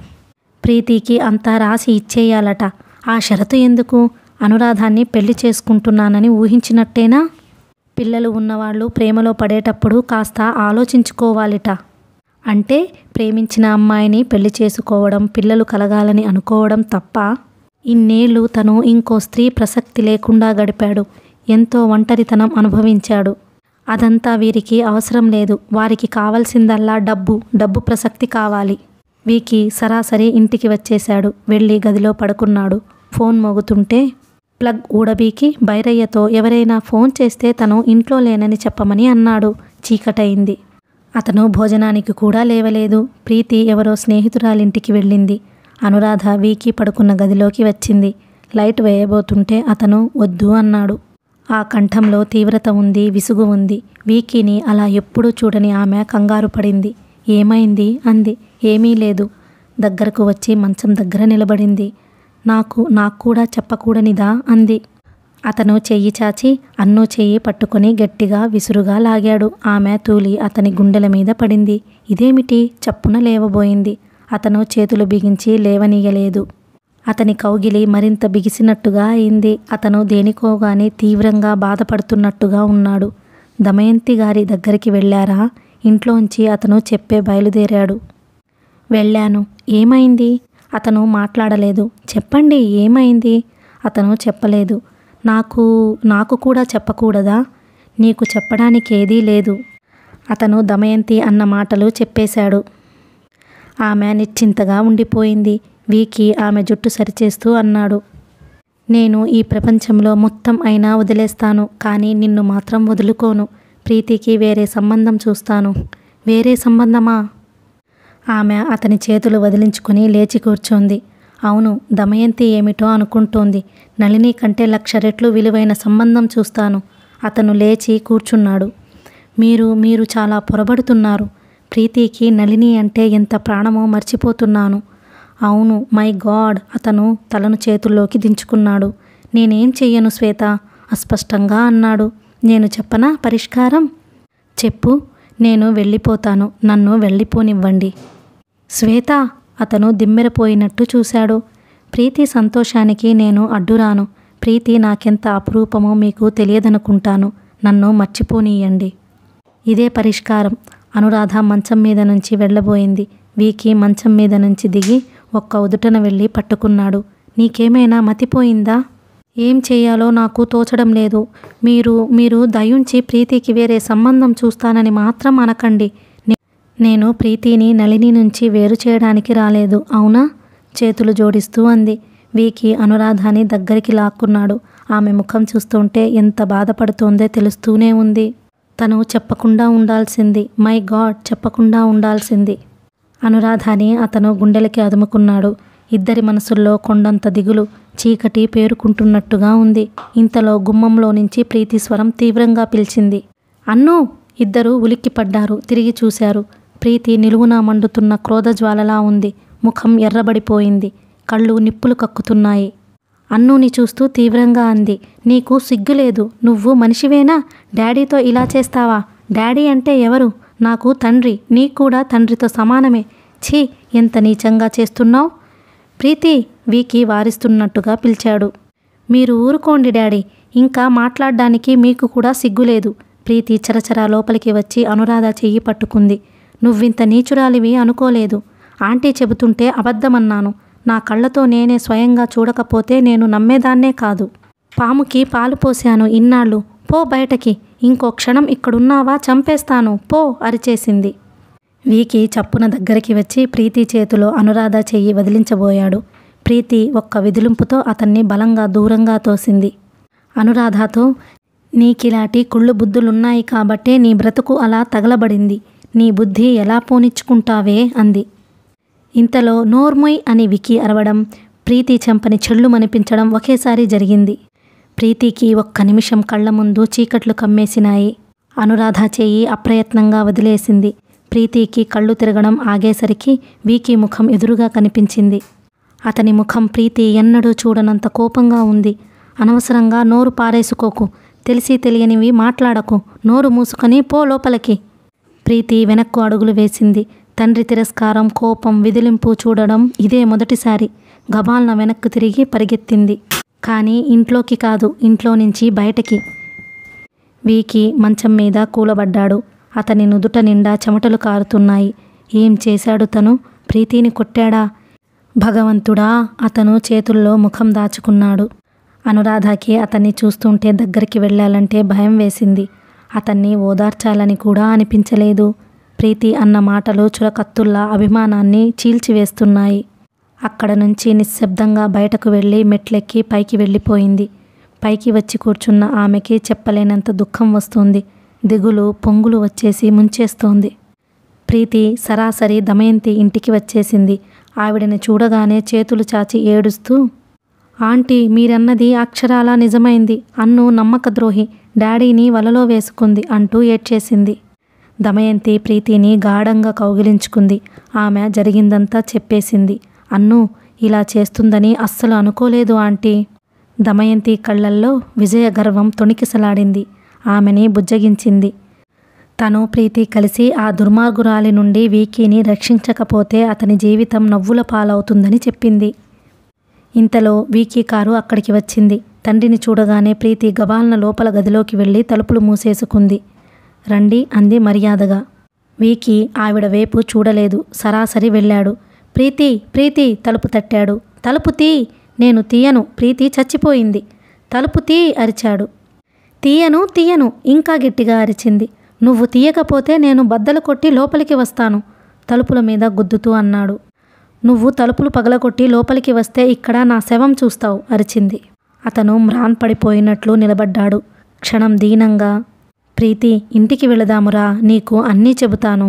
ప్రీతికి అంతా రాసి ఇచ్చేయాలట. ఆ షరతు ఎందుకు? అనురాధాన్ని పెళ్లి చేసుకుంటున్నానని ఊహించినట్టేనా? పిల్లలు ఉన్నవాళ్ళు ప్రేమలో పడేటప్పుడు కాస్త ఆలోచించుకోవాలిట. అంటే ప్రేమించిన అమ్మాయిని పెళ్లి చేసుకోవడం, పిల్లలు కలగాలని అనుకోవడం తప్ప? ఇన్నేళ్ళు తను ఇంకో స్త్రీ ప్రసక్తి లేకుండా గడిపాడు. ఎంతో ఒంటరితనం అనుభవించాడు. అదంతా వీరికి అవసరం లేదు. వారికి కావాల్సిందల్లా డబ్బు ప్రసక్తి కావాలి. వీకీ సరాసరి ఇంటికి వచ్చేశాడు. వెళ్ళి గదిలో పడుకున్నాడు. ఫోన్ మోగుతుంటే ప్లగ్ ఊడబీకి బైరయ్యతో ఎవరైనా ఫోన్ చేస్తే తను ఇంట్లో లేనని చెప్పమని అన్నాడు. చీకటయింది. అతను భోజనానికి కూడా లేవలేదు. ప్రీతి ఎవరో స్నేహితురాలింటికి వెళ్ళింది. అనురాధ వీకీ పడుకున్న గదిలోకి వచ్చింది. లైట్ వేయబోతుంటే అతను వద్దు అన్నాడు. ఆ కంఠంలో తీవ్రత ఉంది, విసుగు ఉంది. వీకీని అలా ఎప్పుడూ చూడని ఆమె కంగారు పడింది. ఏమైంది అంది. ఏమీ లేదు. దగ్గరకు వచ్చి మంచం దగ్గర నిలబడింది. నాకు కూడా చెప్పకూడనిదా అంది. అతను చెయ్యి చాచి అన్నో చెయ్యి పట్టుకొని గట్టిగా విసురుగా లాగాడు. ఆమె తూలి అతని గుండెల మీద పడింది. ఇదేమిటి? చప్పున లేవబోయింది. అతను చేతులు బిగించి లేవనీయలేదు. అతని కౌగిలి మరింత బిగిసినట్టుగా అయింది. అతను దేనికోగాని తీవ్రంగా బాధపడుతున్నట్టుగా ఉన్నాడు. దమయంతి గారి దగ్గరికి వెళ్ళారా? ఇంట్లోంచి అతను చెప్పే బయలుదేరాడు. వెళ్ళాను. ఏమైంది? అతను మాట్లాడలేదు. చెప్పండి, ఏమైంది? అతను చెప్పలేదు. నాకు కూడా చెప్పకూడదా? నీకు చెప్పడానికేదీ లేదు. అతను దమయంతి అన్న మాటలు చెప్పేశాడు. ఆమె నిశ్చింతగా ఉండిపోయింది. వీకీ ఆమె జుట్టు సరిచేస్తూ అన్నాడు. నేను ఈ ప్రపంచంలో మొత్తం అయినా వదిలేస్తాను, కానీ నిన్ను మాత్రం వదులుకోను. ప్రీతికి వేరే సంబంధం చూస్తాను. వేరే సంబంధమా? ఆమె అతని చేతులు వదిలించుకొని లేచి కూర్చోంది. అవును, దమయంతి ఏమిటో అనుకుంటోంది. నళిని కంటే 1,00,000 రెట్లు విలువైన సంబంధం చూస్తాను. అతను లేచి కూర్చున్నాడు. మీరు చాలా పొరబడుతున్నారు. ప్రీతికి నళిని అంటే ఎంత ప్రాణమో మర్చిపోతున్నాను. అవును, మై గాడ్. అతను తలను చేతుల్లోకి దించుకున్నాడు. నేనేం చెయ్యను శ్వేత, అస్పష్టంగా అన్నాడు. నేను చెప్పనా పరిష్కారం? చెప్పు. నేను వెళ్ళిపోతాను. నన్ను వెళ్ళిపోనివ్వండి. శ్వేత! అతను దిమ్మెరపోయినట్టు చూశాడు. ప్రీతి సంతోషానికి నేను అడ్డురాను. ప్రీతి నాకెంత అపురూపమో మీకు తెలియదనుకుంటాను. నన్ను మర్చిపోనీయండి. ఇదే పరిష్కారం. అనురాధ మంచం మీద నుంచి వెళ్ళబోయింది. వీకీ మంచం మీద నుంచి దిగి ఒక్క ఉదుటన వెళ్ళి పట్టుకున్నాడు. నీకేమైనా మతిపోయిందా? ఏం చెయ్యాలో నాకు తోచడం లేదు. మీరు దయుంచి ప్రీతికి వేరే సంబంధం చూస్తానని మాత్రం అనకండి. నేను ప్రీతిని నళిని నుంచి వేరు చేయడానికి రాలేదు, అవునా? చేతులు జోడిస్తూ అంది. వీకి అనురాధాని దగ్గరికి లాక్కున్నాడు. ఆమె ముఖం చూస్తుంటే ఎంత బాధపడుతోందో తెలుస్తూనే ఉంది. తను చెప్పకుండా ఉండాల్సింది, మై గాడ్, చెప్పకుండా ఉండాల్సింది. అనురాధాని అతను గుండెలకి అదుముకున్నాడు. ఇద్దరి మనసుల్లో కొండంత దిగులు, చీకటి పేరుకుంటున్నట్టుగా ఉంది. ఇంతలో గుమ్మంలో నుంచి ప్రీతి స్వరం తీవ్రంగా పిలిచింది, అన్నూ! ఇద్దరూ ఉలిక్కిపడ్డారు. తిరిగి చూశారు. ప్రీతి నిలువునా మండుతున్న క్రోధజ్వాలలా ఉంది. ముఖం ఎర్రబడిపోయింది. కళ్ళు నిప్పులు కక్కుతున్నాయి. అన్నూని చూస్తూ తీవ్రంగా అంది, నీకు సిగ్గులేదు? నువ్వు మనిషివేనా? డాడీతో ఇలా చేస్తావా? డాడీ అంటే ఎవరు? నాకు తండ్రి, నీకు కూడా తండ్రితో సమానమే. ఛీ, ఎంత నీచంగా చేస్తున్నావు! ప్రీతి! వీకి వారిస్తున్నట్టుగా పిలిచాడు. మీరు ఊరుకోండి డాడీ, ఇంకా మాట్లాడడానికి మీకు కూడా సిగ్గులేదు. ప్రీతి చరచరా లోపలికి వచ్చి అనురాధ చెయ్యి పట్టుకుంది. నువ్వింత నీచురాలివి అనుకోలేదు. ఆంటీ చెబుతుంటే అబద్ధమన్నాను. నా కళ్ళతో నేనే స్వయంగా చూడకపోతే నేను నమ్మేదాన్నే కాదు. పాముకి పాలు పోశాను ఇన్నాళ్ళు. పో బయటకి. ఇంకో క్షణం ఇక్కడున్నావా చంపేస్తాను, పో అరిచేసింది. వీకి చప్పున దగ్గరికి వచ్చి ప్రీతి చేతిలో అనురాధ చెయ్యి వదిలించబోయాడు. ప్రీతి ఒక్క విదిలింపుతో అతన్ని బలంగా దూరంగా తోసింది. అనురాధతో, నీకిలాంటి కుళ్ళు బుద్ధులున్నాయి కాబట్టే నీ బ్రతుకు అలా తగలబడింది. నీ బుద్ధి ఎలా పోనిచ్చుకుంటావే అంది. ఇంతలో నోర్మొయ్ అని వికి అరవడం, ప్రీతి చెంపని చెళ్ళుమనిపించడం ఒకేసారి జరిగింది. ప్రీతికి ఒక్క నిమిషం కళ్ళ ముందు చీకట్లు కమ్మేసినాయి. అనురాధ చెయ్యి అప్రయత్నంగా వదిలేసింది. ప్రీతికి కళ్ళు తిరగడం ఆగేసరికి వీకి ముఖం ఎదురుగా కనిపించింది. అతని ముఖం ప్రీతి ఎన్నడూ చూడనంత కోపంగా ఉంది. అనవసరంగా నోరు పారేసుకోకు, తెలిసి తెలియనివి మాట్లాడకు, నోరు మూసుకొని పో లోపలికి. ప్రీతి వెనక్కు అడుగులు వేసింది. తండ్రి తిరస్కారం, కోపం, విదిలింపు చూడడం ఇదే మొదటిసారి. గబాల్న వెనక్కు తిరిగి పరిగెత్తింది. కానీ ఇంట్లోకి కాదు, ఇంట్లో నుంచి బయటకి. వీకి మంచం మీద కూలబడ్డాడు. అతని నుదుట నిండా చెమటలు కారుతున్నాయి. ఏం చేశాడు తను? ప్రీతిని కొట్టాడా? భగవంతుడా! అతను చేతుల్లో ముఖం దాచుకున్నాడు. అనురాధకి అతన్ని చూస్తుంటే దగ్గరికి వెళ్ళాలంటే భయం వేసింది. అతన్ని ఓదార్చాలని కూడా అనిపించలేదు. ప్రీతి అన్న మాటలు చురకత్తుల్లా అభిమానాన్ని చీల్చివేస్తున్నాయి. అక్కడ నుంచి నిశ్శబ్దంగా బయటకు వెళ్ళి మెట్లెక్కి పైకి వెళ్ళిపోయింది. పైకి వచ్చి కూర్చున్న ఆమెకి చెప్పలేనంత దుఃఖం వస్తుంది. దిగులు పొంగులు వచ్చేసి ముంచేస్తోంది. ప్రీతి సరాసరి దమయంతి ఇంటికి వచ్చేసింది. ఆవిడని చూడగానే చేతులు చాచి ఏడుస్తూ, ఆంటీ, మీరన్నది అక్షరాలా నిజమైంది. అన్ను నమ్మకద్రోహి, డాడీని వలలో వేసుకుంది అంటూ ఏడ్చేసింది. దమయంతి ప్రీతిని గాఢంగా కౌగిలించుకుంది. ఆమె జరిగిందంతా చెప్పేసింది. అన్ను ఇలా చేస్తుందని అస్సలు అనుకోలేదు ఆంటీ. దమయంతి కళ్ళల్లో విజయ గర్వం తొణికిసలాడింది. ఆమెని బుజ్జగించింది. తను ప్రీతి కలిసి ఆ దుర్మార్గురాలి నుండి వీకీని రక్షించకపోతే అతని జీవితం నవ్వుల పాలవుతుందని చెప్పింది. ఇంతలో వీకీ కారు అక్కడికి వచ్చింది. తండ్రిని చూడగానే ప్రీతి గబాల్న లోపల గదిలోకి వెళ్ళి తలుపులు మూసేసుకుంది. రండి అంది మర్యాదగా. వీకీ ఆవిడ వైపు చూడలేదు. సరాసరి వెళ్ళాడు. ప్రీతి, ప్రీతి తలుపు తట్టాడు. తలుపు తీ. నేను తీయను, ప్రీతి చచ్చిపోయింది. తలుపు తీ అరిచాడు. తీయను తీయను ఇంకా గట్టిగా అరిచింది. నువ్వు తీయకపోతే నేను బద్దలు కొట్టి లోపలికి వస్తాను, తలుపుల మీద గుద్దుతూ అన్నాడు. నువ్వు తలుపులు పగలగొట్టి లోపలికి వస్తే ఇక్కడ నా శవం చూస్తావు అరిచింది. అతను మ్రాన్ పడిపోయినట్లు నిలబడ్డాడు. క్షణం దీనంగా, ప్రీతి ఇంటికి వెళదామురా, నీకు అన్నీ చెబుతాను.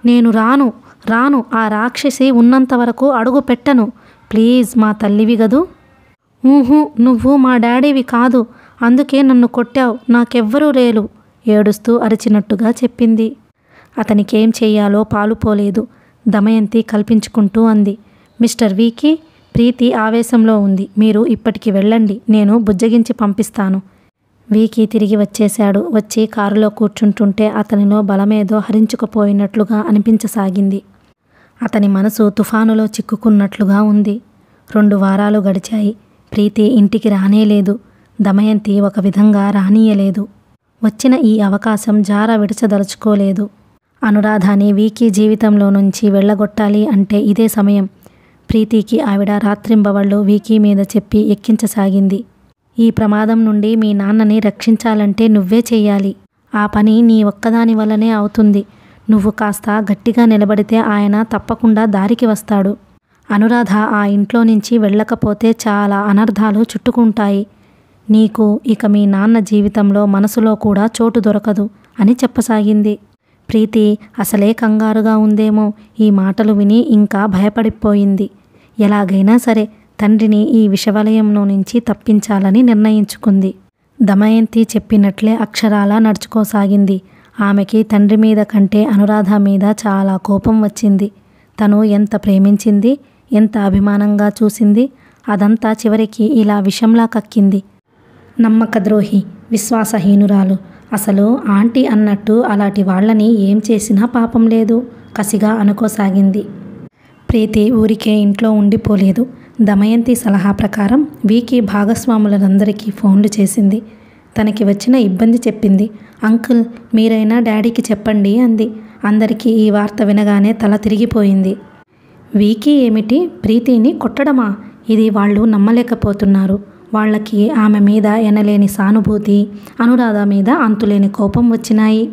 నేను రాను రాను, ఆ రాక్షసి ఉన్నంతవరకు అడుగు పెట్టను. ప్లీజ్, మా తల్లివి గదు. నువ్వు మా డాడీవి కాదు, అందుకే నన్ను కొట్టావు, నాకెవ్వరూ లేరు ఏడుస్తూ అరిచినట్టుగా చెప్పింది. అతనికేం చెయ్యాలో పాలుపోలేదు. దమయంతి కల్పించుకుంటూ అంది. మిస్టర్ వీకీ, ప్రీతి ఆవేశంలో ఉంది. మీరు ఇప్పటికి వెళ్ళండి, నేను బుజ్జగించి పంపిస్తాను. వీకీ తిరిగి వచ్చేశాడు. వచ్చి కారులో కూర్చుంటుంటే అతనిలో బలమేదో హరించుకుపోయినట్లుగా అనిపించసాగింది. అతని మనసు తుఫానులో చిక్కుకున్నట్లుగా ఉంది. 2 వారాలు గడిచాయి. ప్రీతి ఇంటికి రానేలేదు. దమయంతి ఒక విధంగా రానీయలేదు. వచ్చిన ఈ అవకాశం జార విడచదలుచుకోలేదు. అనురాధాని వీకీ జీవితంలో నుంచి వెళ్ళగొట్టాలి అంటే ఇదే సమయం. ప్రీతికి ఆవిడ రాత్రింబవళ్ళు వీకీ మీద చెప్పి ఎక్కించసాగింది. ఈ ప్రమాదం నుండి మీ నాన్నని రక్షించాలంటే నువ్వే చెయ్యాలి. ఆ పని నీ ఒక్కదాని వల్లనే అవుతుంది. నువ్వు కాస్త గట్టిగా నిలబడితే ఆయన తప్పకుండా దారికి వస్తాడు. అనురాధ ఆ ఇంట్లో నుంచి వెళ్ళకపోతే చాలా అనర్థాలు చుట్టుకుంటాయి. నీకు ఇక మీ నాన్న జీవితంలో మనసులో కూడా చోటు దొరకదు అని చెప్పసాగింది. ప్రీతి అసలే కంగారుగా ఉందేమో ఈ మాటలు విని ఇంకా భయపడిపోయింది. ఎలాగైనా సరే తండ్రిని ఈ విషవలయంలో నుంచి తప్పించాలని నిర్ణయించుకుంది. దమయంతి చెప్పినట్లే అక్షరాలా నడుచుకోసాగింది. ఆమెకి తండ్రి మీద కంటే అనురాధ మీద చాలా కోపం వచ్చింది. తను ఎంత ప్రేమించింది, ఎంత అభిమానంగా చూసింది, అదంతా చివరికి ఇలా విషంలా కక్కింది. నమ్మకద్రోహి, విశ్వాసహీనురాలు. అసలు ఆంటీ అన్నట్టు అలాంటి వాళ్ళని ఏం చేసినా పాపం లేదు కసిగా అనుకోసాగింది. ప్రీతి ఊరికే ఇంట్లో ఉండిపోలేదు. దమయంతి సలహా ప్రకారం వీకి భాగస్వాములందరికీ ఫోన్లు చేసింది. తనకి వచ్చిన ఇబ్బంది చెప్పింది. అంకుల్ మీరైనా డాడీకి చెప్పండి అంది. అందరికీ ఈ వార్త వినగానే తల తిరిగిపోయింది. వీకి ఏమిటి, ప్రీతిని కొట్టడమా? ఇది వాళ్ళు నమ్మలేకపోతున్నారు. వాళ్ళకి ఆమె మీద ఎనలేని సానుభూతి, అనురాధ మీద అంతులేని కోపం వచ్చినాయి.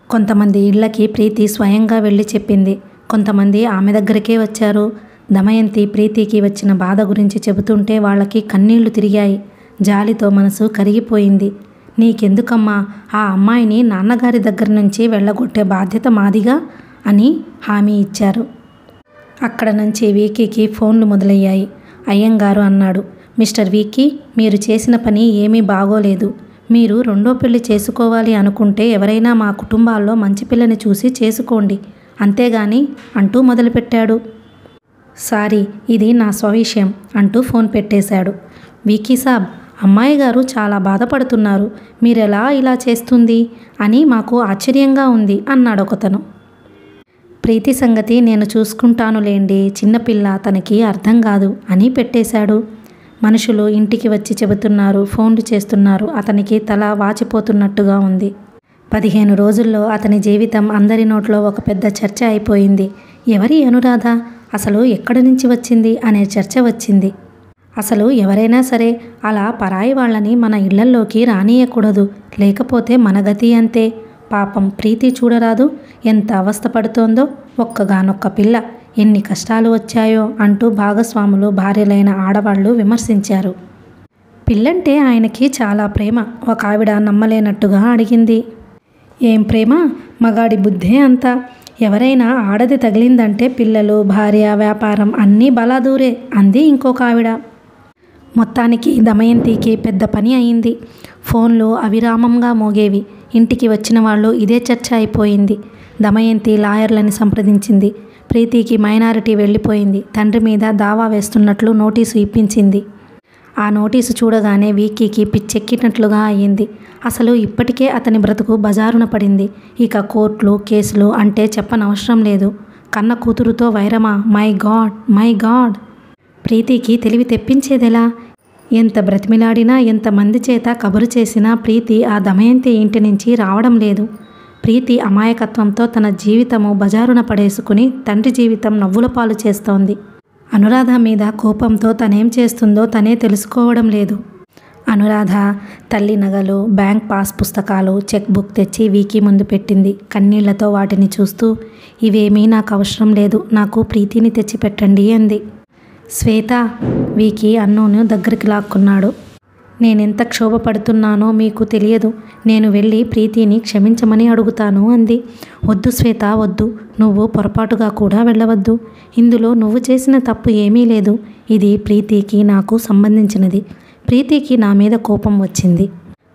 కొంతమంది ఇళ్ళకి ప్రీతి స్వయంగా వెళ్ళి చెప్పింది. కొంతమంది ఆమె దగ్గరికే వచ్చారు. దమయంతి ప్రీతికి వచ్చిన బాధ గురించి చెబుతుంటే వాళ్ళకి కన్నీళ్లు తిరిగాయి. జాలితో మనసు కరిగిపోయింది. నీకెందుకమ్మా, ఆ అమ్మాయిని నాన్నగారి దగ్గర నుంచి వెళ్ళగొట్టే బాధ్యత మాదిగా అని హామీ ఇచ్చారు. అక్కడ నుంచి వీకీకి ఫోన్లు మొదలయ్యాయి. అయ్యంగారు అన్నాడు, మిస్టర్ వీకీ, మీరు చేసిన పని ఏమీ బాగోలేదు. మీరు రెండో పెళ్లి చేసుకోవాలి అనుకుంటే ఎవరైనా మా కుటుంబాల్లో మంచి పిల్లని చూసి చేసుకోండి, అంతేగాని అంటూ మొదలుపెట్టాడు. సారీ, ఇది నా స్వవిషయం అంటూ ఫోన్ పెట్టేశాడు. వీకీ సాబ్, అమ్మాయి గారు చాలా బాధపడుతున్నారు. మీరెలా ఇలా చేస్తుంది అని మాకు ఆశ్చర్యంగా ఉంది అన్నాడు ఒకతను. ప్రీతి సంగతి నేను చూసుకుంటానులేండి, చిన్నపిల్ల, తనకి అర్థం కాదు అని పెట్టేశాడు. మనుషులు ఇంటికి వచ్చి చెబుతున్నారు, ఫోన్లు చేస్తున్నారు. అతనికి తల వాచిపోతున్నట్టుగా ఉంది. 15 రోజుల్లో అతని జీవితం అందరి నోట్లో ఒక పెద్ద చర్చ అయిపోయింది. ఎవరి అనురాధ, అసలు ఎక్కడి నుంచి వచ్చింది అనే చర్చ వచ్చింది. అసలు ఎవరైనా సరే అలా పరాయి వాళ్ళని మన ఇళ్లల్లోకి రానియకూడదు, లేకపోతే మన గతి అంతే. పాపం ప్రీతి చూడరాదు, ఎంత అవస్థపడుతోందో. ఒక్కగానొక్క పిల్ల, ఎన్ని కష్టాలు వచ్చాయో అంటూ భాగస్వాములు, భార్యలైన ఆడవాళ్లు విమర్శించారు. పిల్లంటే ఆయనకి చాలా ప్రేమ. ఒక ఆవిడ నమ్మలేనట్టుగా అడిగింది. ఏం ప్రేమ, మగాడి బుద్ధే అంతా. ఎవరైనా ఆడది తగిలిందంటే పిల్లలు, భార్య, వ్యాపారం అన్నీ బలాదూరే అంది ఇంకొక ఆవిడ. మొత్తానికి దమయంతికి పెద్ద పని అయింది. ఫోన్లు అవిరామంగా మోగేవి. ఇంటికి వచ్చిన వాళ్ళు ఇదే చర్చ అయిపోయింది. దమయంతి లాయర్లని సంప్రదించింది. ప్రీతికి మైనారిటీ వెళ్ళిపోయింది. తండ్రి మీద దావా వేస్తున్నట్లు నోటీసు ఇప్పించింది. ఆ నోటీసు చూడగానే వీకీకి పిచ్చెక్కినట్లుగా అయ్యింది. అసలు ఇప్పటికే అతని బ్రతుకు బజారున పడింది. ఇక కోర్టులు, కేసులు అంటే చెప్పనవసరం లేదు. కన్న కూతురుతో వైరమా? My god, my god. ప్రీతికి తెలివి తెప్పించేదెలా? ఎంత బ్రతిమిలాడినా, ఎంతమంది చేత కబురు చేసినా ప్రీతి ఆ దమయంతి ఇంటి నుంచి రావడం లేదు. ప్రీతి అమాయకత్వంతో తన జీవితము బజారున పడేసుకుని తండ్రి జీవితం నవ్వుల పాలు చేస్తోంది. అనురాధ మీద కోపంతో తనేం చేస్తుందో తనే తెలుసుకోవడం లేదు. అనురాధ తల్లి నగలు, బ్యాంక్ పాస్ పుస్తకాలు, చెక్ బుక్ తెచ్చి వీకీ ముందు పెట్టింది. కన్నీళ్లతో వాటిని చూస్తూ, ఇవేమీ నాకు అవసరం లేదు, నాకు ప్రీతిని తెచ్చిపెట్టండి అంది. శ్వేత, వీకీ అన్నును దగ్గరికి లాక్కున్నాడు. నేనెంత క్షోభపడుతున్నానో మీకు తెలియదు. నేను వెళ్ళి ప్రీతిని క్షమించమని అడుగుతాను అంది. వద్దు శ్వేత, వద్దు. నువ్వు పొరపాటుగా కూడా వెళ్ళవద్దు. ఇందులో నువ్వు చేసిన తప్పు ఏమీ లేదు. ఇది ప్రీతికి నాకు సంబంధించినది. ప్రీతికి నా మీద కోపం వచ్చింది.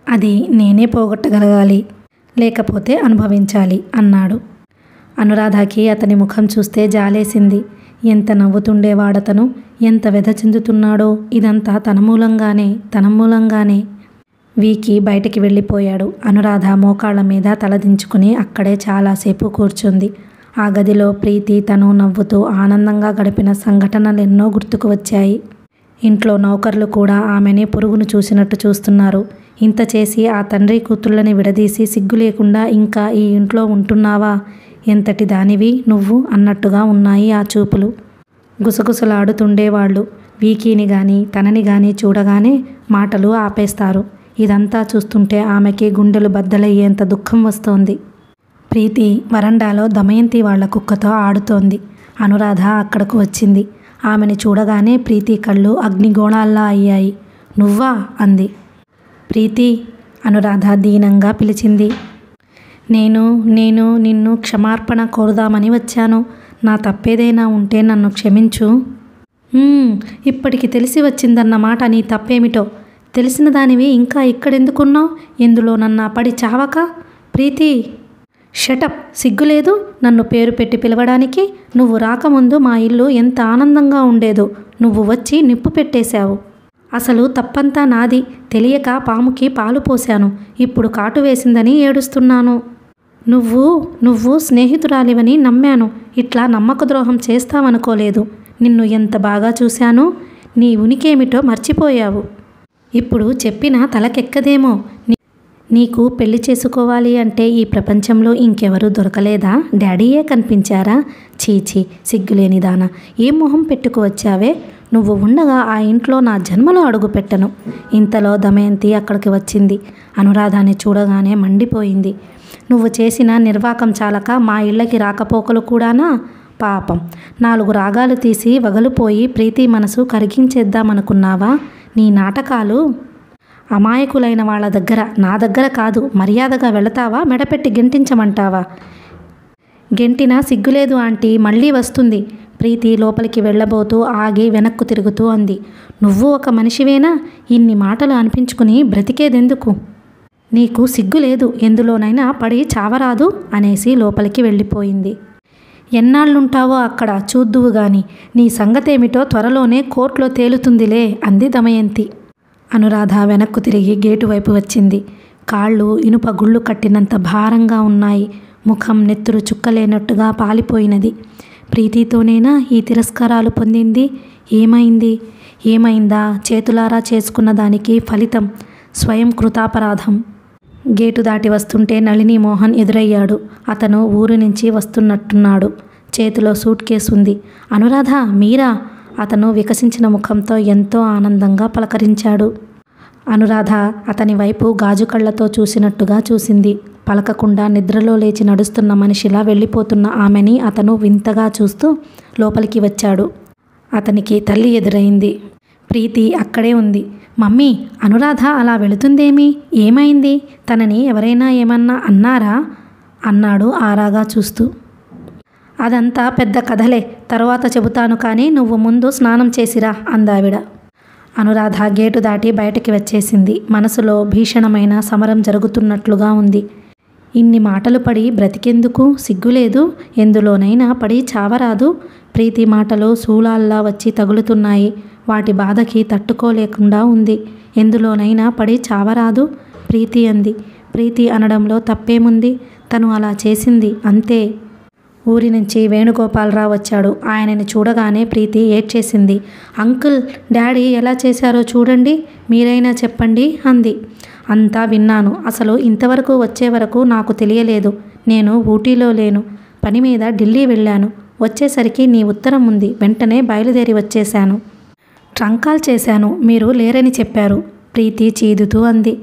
అది నేనే పోగొట్టగలగాలి, లేకపోతే అనుభవించాలి అన్నాడు. అనురాధకి అతని ముఖం చూస్తే జాలేసింది. ఎంత నవ్వుతుండేవాడతను, ఎంత వ్యధ చెందుతున్నాడో. ఇదంతా తన మూలంగానే. వీకీ బయటికి వెళ్ళిపోయాడు. అనురాధ మోకాళ్ళ మీద తలదించుకుని అక్కడే చాలాసేపు కూర్చుంది. ఆ గదిలో ప్రీతి తను నవ్వుతూ ఆనందంగా గడిపిన సంఘటనలెన్నో గుర్తుకు వచ్చాయి. ఇంట్లో నౌకర్లు కూడా ఆమెని పురుగును చూసినట్టు చూస్తున్నారు. ఇంత చేసి ఆ తండ్రి కూతుళ్ళని విడదీసి సిగ్గు లేకుండా ఇంకా ఈ ఇంట్లో ఉంటున్నావా? ఎంతటి దానివి నువ్వు అన్నట్టుగా ఉన్నాయి ఆ చూపులు. గుసగుసలాడుతుండేవాళ్ళు. వీకీని గాని తనని గాని చూడగానే మాటలు ఆపేస్తారు. ఇదంతా చూస్తుంటే ఆమెకి గుండెలు బద్దలయ్యేంత దుఃఖం వస్తోంది. ప్రీతి వరండాలో దమయంతి వాళ్ళ కుక్కతో ఆడుతోంది. అనురాధ అక్కడకు వచ్చింది. ఆమెను చూడగానే ప్రీతి కళ్ళు అగ్నిగోళాల్లా అయ్యాయి. నువ్వా అంది. ప్రీతి, అనురాధ దీనంగా పిలిచింది. నేను నిన్ను క్షమార్పణ కోరుదామని వచ్చాను. నా తప్పేదైనా ఉంటే నన్ను క్షమించు. ఇప్పటికి తెలిసి వచ్చిందన్నమాట నీ తప్పేమిటో. తెలిసిన దానివి ఇంకా ఇక్కడెందుకున్నావు? ఎందులో నన్ను పడి చావక? ప్రీతి, షటప్, సిగ్గులేదు నన్ను పేరు పెట్టి పిలవడానికి? నువ్వు రాకముందు మా ఇల్లు ఎంత ఆనందంగా ఉండేదో. నువ్వు వచ్చి నిప్పు పెట్టేశావు. అసలు తప్పంతా నాది. తెలియక పాముకి పాలు పోశాను. ఇప్పుడు కాటు వేసిందని ఏడుస్తున్నాను. నువ్వు స్నేహితురాలివని నమ్మాను. ఇట్లా నమ్మక ద్రోహం చేస్తావనుకోలేదు. నిన్ను ఎంత బాగా చూశాను. నీ ఉనికేమిటో మర్చిపోయావు. ఇప్పుడు చెప్పినా తలకెక్కదేమో. నీకు పెళ్లి చేసుకోవాలి అంటే ఈ ప్రపంచంలో ఇంకెవరూ దొరకలేదా? డాడీయే కనిపించారా? చీచీ, సిగ్గులేనిదానా, ఏం మొహం పెట్టుకు వచ్చావే? నువ్వు ఉండగా ఆ ఇంట్లో నా జన్మలో అడుగు పెట్టను. ఇంతలో దమయంతి అక్కడికి వచ్చింది. అనురాధాన్ని చూడగానే మండిపోయింది. నువ్వు చేసిన నిర్వాకం చాలక మా ఇళ్ళకి రాకపోకలు కూడానా? పాపం, 4 రాగాలు తీసి వగలుపోయి ప్రీతి మనసు కరిగించేద్దామనుకున్నావా? నీ నాటకాలు. అమాయకులైన వాళ్ళ దగ్గర, నా దగ్గర కాదు. మర్యాదగా వెళతావా? మెడపెట్టి గెంటించమంటావా? గెంటినా సిగ్గులేదు ఆంటీ, మళ్ళీ వస్తుంది. ప్రీతి లోపలికి వెళ్ళబోతూ ఆగి వెనక్కు తిరుగుతూ అంది. నువ్వు ఒక మనిషివేనా? ఇన్ని మాటలు అనిపించుకుని బ్రతికేదెందుకు? నీకు సిగ్గులేదు? ఎందులోనైనా పడి చావరాదు అనేసి లోపలికి వెళ్ళిపోయింది. ఎన్నాళ్ళుంటావో అక్కడ చూద్దువు గాని. నీ సంగతేమిటో త్వరలోనే కోర్టులో తేలుతుందిలే అంది దమయంతి. అనురాధ వెనక్కు తిరిగి గేటు వైపు వచ్చింది. కాళ్ళు ఇనుప గుళ్ళు కట్టినంత భారంగా ఉన్నాయి. ముఖం నెత్తురు చుక్కలేనట్టుగా పాలిపోయినది. ప్రీతితోనేనా ఈ తిరస్కారాలు పొందింది? ఏమైందా? చేతులారా చేసుకున్న దానికి ఫలితం స్వయం కృతాపరాధం. గేటు దాటి వస్తుంటే నళిని మోహన్ ఎదురయ్యాడు. అతను ఊరు నుంచి వస్తున్నట్టున్నాడు. చేతిలో సూట్ కేసు ఉంది. అనురాధ, మీరా? అతను వికసించిన ముఖంతో ఎంతో ఆనందంగా పలకరించాడు. అనురాధ అతని వైపు గాజు కళ్ళతో చూసినట్టుగా చూసింది. పలకకుండా నిద్రలో లేచి నడుస్తున్న మనిషిలా వెళ్ళిపోతున్న ఆమెని అతను వింతగా చూస్తూ లోపలికి వచ్చాడు. అతనికి తల్లి ఎదురైంది. ప్రీతి అక్కడే ఉంది. మమ్మీ, అనురాధ అలా వెళుతుందేమి? ఏమైంది? తనని ఎవరైనా ఏమన్నా అన్నారా? అన్నాడు ఆరాగా చూస్తూ. అదంతా పెద్ద కథలే, తరువాత చెబుతాను కానీ నువ్వు ముందు స్నానం చేసిరా అందావిడ. అనురాధ గేటు దాటి బయటికి వచ్చేసింది. మనసులో భీషణమైన సమరం జరుగుతున్నట్లుగా ఉంది. ఇన్ని మాటలు పడి బ్రతికెందుకు? సిగ్గులేదు? ఎందులోనైనా పడి చావరాదు? ప్రీతి మాటలు శూలాల్లా వచ్చి తగులుతున్నాయి. వాటి బాధకి తట్టుకోలేకుండా ఉంది. ఎందులోనైనా పడి చావరాదు? ప్రీతి అంది. ప్రీతి అనడంలో తప్పేముంది? తను అలా చేసింది అంతే. ఊరి నుంచి వేణుగోపాలరావు వచ్చాడు. ఆయనని చూడగానే ప్రీతి ఏడ్చేసింది. అంకుల్, డాడీ ఎలా చేశారో చూడండి, మీరైనా చెప్పండి అంది. అంతా విన్నాను. అసలు ఇంతవరకు వచ్చే వరకు నాకు తెలియలేదు. నేను ఊటీలో లేను, పని మీద ఢిల్లీ వెళ్ళాను. వచ్చేసరికి నీ ఉత్తరం ఉంది. వెంటనే బయలుదేరి వచ్చేశాను. ట్రంకాల్ చేశాను, మీరు లేరని చెప్పారు. ప్రీతి చీదుతూ అంది.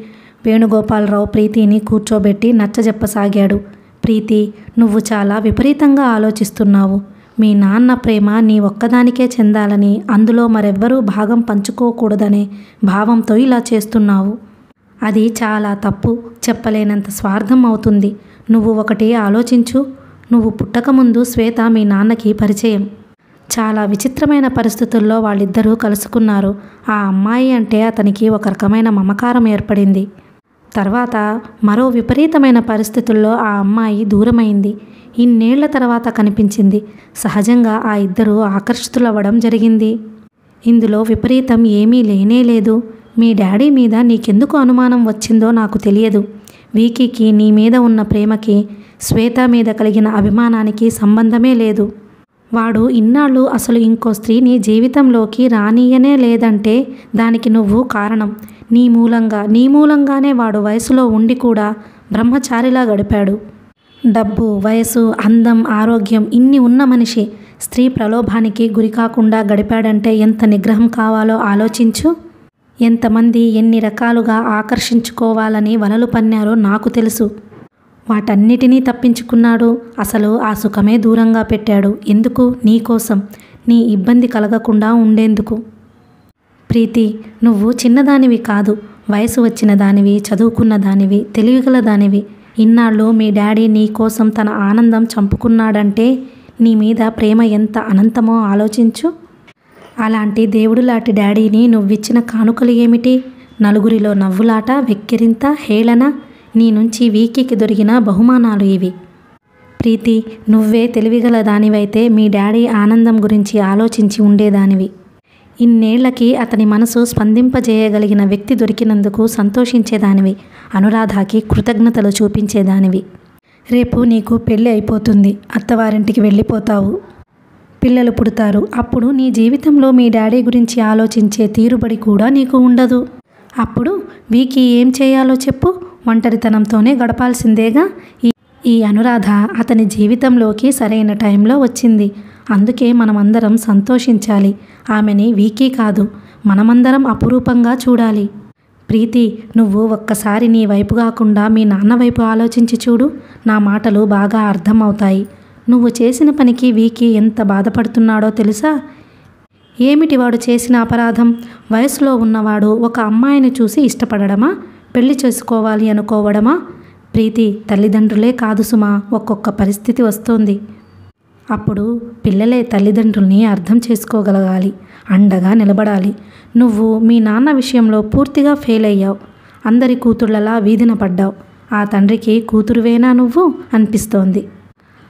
వేణుగోపాలరావు ప్రీతిని కూర్చోబెట్టి నచ్చజెప్పసాగాడు. ప్రీతి, నువ్వు చాలా విపరీతంగా ఆలోచిస్తున్నావు. మీ నాన్న ప్రేమ నీ ఒక్కదానికే చెందాలని, అందులో మరెవ్వరూ భాగం పంచుకోకూడదనే భావంతో ఇలా చేస్తున్నావు. అది చాలా తప్పు. చెప్పలేనంత స్వార్థం అవుతుంది. నువ్వు ఒకటి ఆలోచించు. నువ్వు పుట్టకముందు శ్వేత మీ నాన్నకి పరిచయం. చాలా విచిత్రమైన పరిస్థితుల్లో వాళ్ళిద్దరూ కలుసుకున్నారు. ఆ అమ్మాయి అంటే అతనికి ఒక రకమైన మమకారం ఏర్పడింది. తర్వాత మరో విపరీతమైన పరిస్థితుల్లో ఆ అమ్మాయి దూరమైంది. ఇన్నేళ్ల తర్వాత కనిపించింది. సహజంగా ఆ ఇద్దరూ ఆకర్షితులవ్వడం జరిగింది. ఇందులో విపరీతం ఏమీ లేనేలేదు. మీ డాడీ మీద నీకెందుకు అనుమానం వచ్చిందో నాకు తెలియదు. వీకీకి నీ మీద ఉన్న ప్రేమకి, శ్వేత మీద కలిగిన అభిమానానికి సంబంధమే లేదు. వాడు ఇన్నాళ్ళు అసలు ఇంకో స్త్రీని జీవితంలోకి రానీయనే లేదంటే దానికి నువ్వు కారణం. నీ మూలంగానే వాడు వయసులో ఉండి కూడా బ్రహ్మచారిలా గడిపాడు. డబ్బు, వయసు, అందం, ఆరోగ్యం ఇన్ని ఉన్న మనిషి స్త్రీ ప్రలోభానికి గురికాకుండా గడిపాడంటే ఎంత నిగ్రహం కావాలో ఆలోచించు. ఎంతమంది ఎన్ని రకాలుగా ఆకర్షించుకోవాలని వలలు పన్నారో నాకు తెలుసు. వాటన్నిటినీ తప్పించుకున్నాడు. అసలు ఆ సుఖమే దూరంగా పెట్టాడు. ఎందుకు? నీ కోసం, నీ ఇబ్బంది కలగకుండా ఉండేందుకు. ప్రీతి, నువ్వు చిన్నదానివి కాదు, వయసు వచ్చిన దానివి, చదువుకున్న దానివి, తెలివిగల దానివి. ఇన్నాళ్ళు మీ డాడీ నీ కోసం తన ఆనందం చంపుకున్నాడంటే నీ మీద ప్రేమ ఎంత అనంతమో ఆలోచించు. అలాంటి దేవుడులాంటి డాడీని నువ్విచ్చిన కానుకలు ఏమిటి? నలుగురిలో నవ్వులాట, వెక్కిరింత, హేళన. నీ నుంచి వీకీకి దొరికిన బహుమానాలు ఇవి. ప్రీతి, నువ్వే తెలివిగల దానివైతే మీ డాడీ ఆనందం గురించి ఆలోచించి ఉండేదానివి. ఇన్నేళ్లకి అతని మనసు స్పందింపజేయగలిగిన వ్యక్తి దొరికినందుకు సంతోషించేదానివి. అనురాధకి కృతజ్ఞతలు చూపించేదానివి. రేపు నీకు పెళ్ళి అయిపోతుంది. అత్తవారింటికి వెళ్ళిపోతావు. పిల్లలు పుడతారు. అప్పుడు నీ జీవితంలో మీ డాడీ గురించి ఆలోచించే తీరుబడి కూడా నీకు ఉండదు. అప్పుడు వీకీ ఏం చేయాలో చెప్పు? ఒంటరితనంతోనే గడపాల్సిందేగా. ఈ అనురాధ అతని జీవితంలోకి సరైన టైంలో వచ్చింది. అందుకే మనమందరం సంతోషించాలి. ఆమెని వీకీ కాదు, మనమందరం అపురూపంగా చూడాలి. ప్రీతి, నువ్వు ఒక్కసారి నీ వైపు కాకుండా మీ నాన్న వైపు ఆలోచించి చూడు. నా మాటలు బాగా అర్థమవుతాయి. నువ్వు చేసిన పనికి వీకీ ఎంత బాధపడుతున్నాడో తెలుసా? ఏమిటి వాడు చేసిన అపరాధం? వయసులో ఉన్నవాడు ఒక అమ్మాయిని చూసి ఇష్టపడడమా? పెళ్లి చేసుకోవాలి అనుకోవడమా? ప్రీతి, తల్లిదండ్రులే కాదు సుమా, ఒక్కొక్క పరిస్థితి వస్తోంది. అప్పుడు పిల్లలే తల్లిదండ్రుల్ని అర్థం చేసుకోగలగాలి, అండగా నిలబడాలి. నువ్వు మీ నాన్న విషయంలో పూర్తిగా ఫెయిల్ అయ్యావు. అందరి కూతుళ్లలా వీధిన పడ్డావు. ఆ తండ్రికి కూతురువేనా నువ్వు అనిపిస్తోంది.